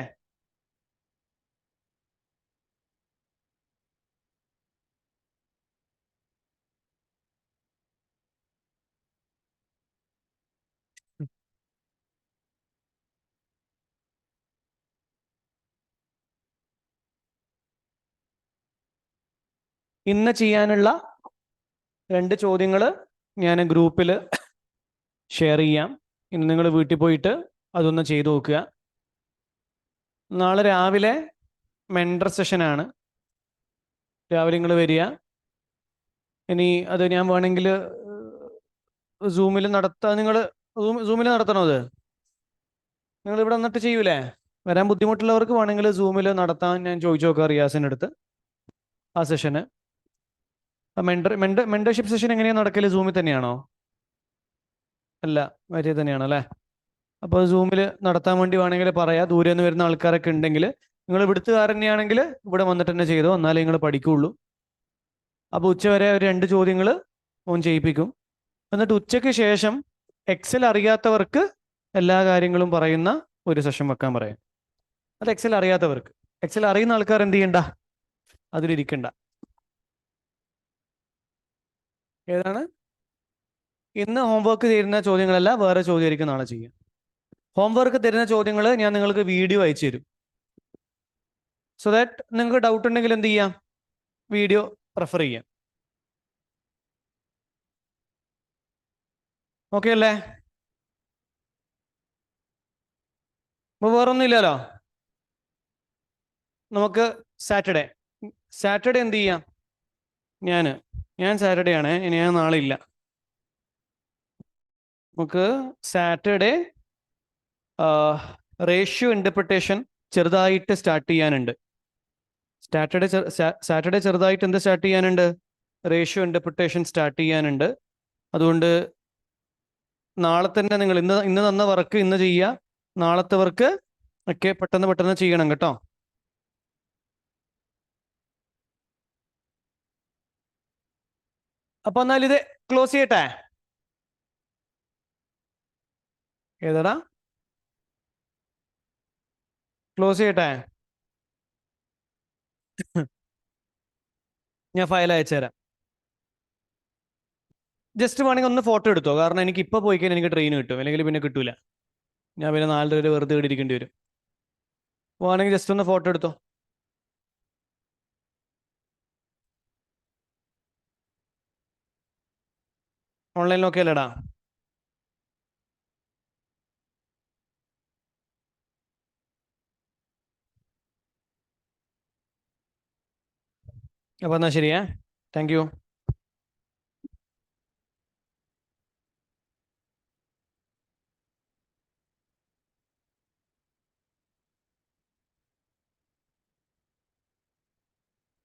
ഇന്ന് ചെയ്യാനുള്ള 2 ചോദ്യങ്ങൾ ഞാൻ ഗ്രൂപ്പിൽ ഷെയർ ചെയ്യാം. ഇന്ന് നിങ്ങൾ വീട്ടിൽ പോയിട്ട് അതൊന്ന് ചെയ്തു നോക്കുക. നാളെ രാവിലെ മെൻറ്റർ സെഷനാണ്. രാവിലെ നിങ്ങൾ വരിക. ഇനി അത് ഞാൻ വേണമെങ്കിൽ സൂമിൽ നടത്താം. നിങ്ങൾ സൂമിൽ നടത്തണോ? അത് നിങ്ങൾ ഇവിടെ വന്നിട്ട് ചെയ്യൂലേ? വരാൻ ബുദ്ധിമുട്ടുള്ളവർക്ക് വേണമെങ്കിൽ സൂമിൽ നടത്താൻ ഞാൻ ചോദിച്ചു നോക്കാം റിയാസിൻ്റെ അടുത്ത്. ആ സെഷന് മെൻറ്റർഷിപ്പ് സെഷൻ എങ്ങനെയാണ് നടക്കല്? സൂമിൽ തന്നെയാണോ? അല്ല, മറ്റേ തന്നെയാണോ അല്ലേ? അപ്പോൾ സൂമിൽ നടത്താൻ വേണ്ടി വേണമെങ്കിൽ പറയാം. ദൂരെ നിന്ന് വരുന്ന ആൾക്കാരൊക്കെ ഉണ്ടെങ്കിൽ നിങ്ങൾ ഇവിടുത്തുകാർ തന്നെയാണെങ്കിൽ ഇവിടെ വന്നിട്ട് തന്നെ ചെയ്തോ, എന്നാലേ നിങ്ങൾ പഠിക്കുകയുള്ളൂ. അപ്പോൾ ഉച്ചവരെ ഒരു 2 ചോദ്യങ്ങൾ ഓൻ ചെയ്യിപ്പിക്കും. എന്നിട്ട് ഉച്ചയ്ക്ക് ശേഷം എക്സൽ അറിയാത്തവർക്ക് എല്ലാ കാര്യങ്ങളും പറയുന്ന ഒരു സെഷൻ വെക്കാൻ പറയാം. അത് എക്സൽ അറിയാത്തവർക്ക്. എക്സൽ അറിയുന്ന ആൾക്കാർ എന്ത് ചെയ്യണ്ട? അതിലിരിക്കണ്ട. ഏതാണ്? ഇന്ന് ഹോംവർക്ക് തരുന്ന ചോദ്യങ്ങളല്ല, വേറെ ചോദ്യമായിരിക്കും നാളെ ചെയ്യുക. ഹോംവർക്ക് തരുന്ന ചോദ്യങ്ങൾ ഞാൻ നിങ്ങൾക്ക് വീഡിയോ അയച്ചു തരും. സോ ദാറ്റ് നിങ്ങൾക്ക് ഡൗട്ട് ഉണ്ടെങ്കിൽ എന്ത് ചെയ്യാം, വീഡിയോ റെഫർ ചെയ്യാം. ഓക്കെ അല്ലേ? അപ്പോൾ വേറൊന്നും ഇല്ലല്ലോ. നമുക്ക് സാറ്റർഡേ എന്ത് ചെയ്യാം, ഞാൻ സാറ്റർഡേ ആണ്, ഇനി ഞാൻ നാളെ ഇല്ല. നമുക്ക് സാറ്റർഡേ റേഷ്യോ ഇൻ്റർപ്രിട്ടേഷൻ ചെറുതായിട്ട് സ്റ്റാർട്ട് ചെയ്യാനുണ്ട്. സാറ്റർഡേ ചെറുതായിട്ട് എന്ത് സ്റ്റാർട്ട് ചെയ്യാനുണ്ട്, റേഷ്യോ ഇൻ്റർപ്രിട്ടേഷൻ സ്റ്റാർട്ട് ചെയ്യാനുണ്ട്. അതുകൊണ്ട് നാളെ തന്നെ നിങ്ങൾ ഇന്ന് തന്ന വർക്ക് ഇന്ന് ചെയ്യുക, നാളത്തെ വർക്ക് ഒക്കെ പെട്ടെന്ന് ചെയ്യണം കേട്ടോ. അപ്പൊ എന്നാൽ ഇത് ക്ലോസ് ചെയ്യട്ടെ. ഏതാടാ, ക്ലോസ് ചെയ്യട്ടെ? ഞാൻ ഫയൽ അയച്ചു തരാം. ജസ്റ്റ് വേണമെങ്കിൽ ഒന്ന് ഫോട്ടോ എടുത്തോ, കാരണം എനിക്ക് ഇപ്പോൾ പോയി കഴിഞ്ഞാൽ എനിക്ക് ട്രെയിൻ കിട്ടും, അല്ലെങ്കിൽ പിന്നെ കിട്ടൂല. ഞാൻ പിന്നെ 4 വരെ വെറുതെ ഇവിടെ ഇരിക്കേണ്ടി വരും. വേണമെങ്കിൽ ജസ്റ്റ് ഒന്ന് ഫോട്ടോ എടുത്തോ. ഓൺലൈനിൽ ഓക്കെ അല്ലേടാ? അപ്പോൾ എന്നാൽ ശരിയേ, താങ്ക് യു.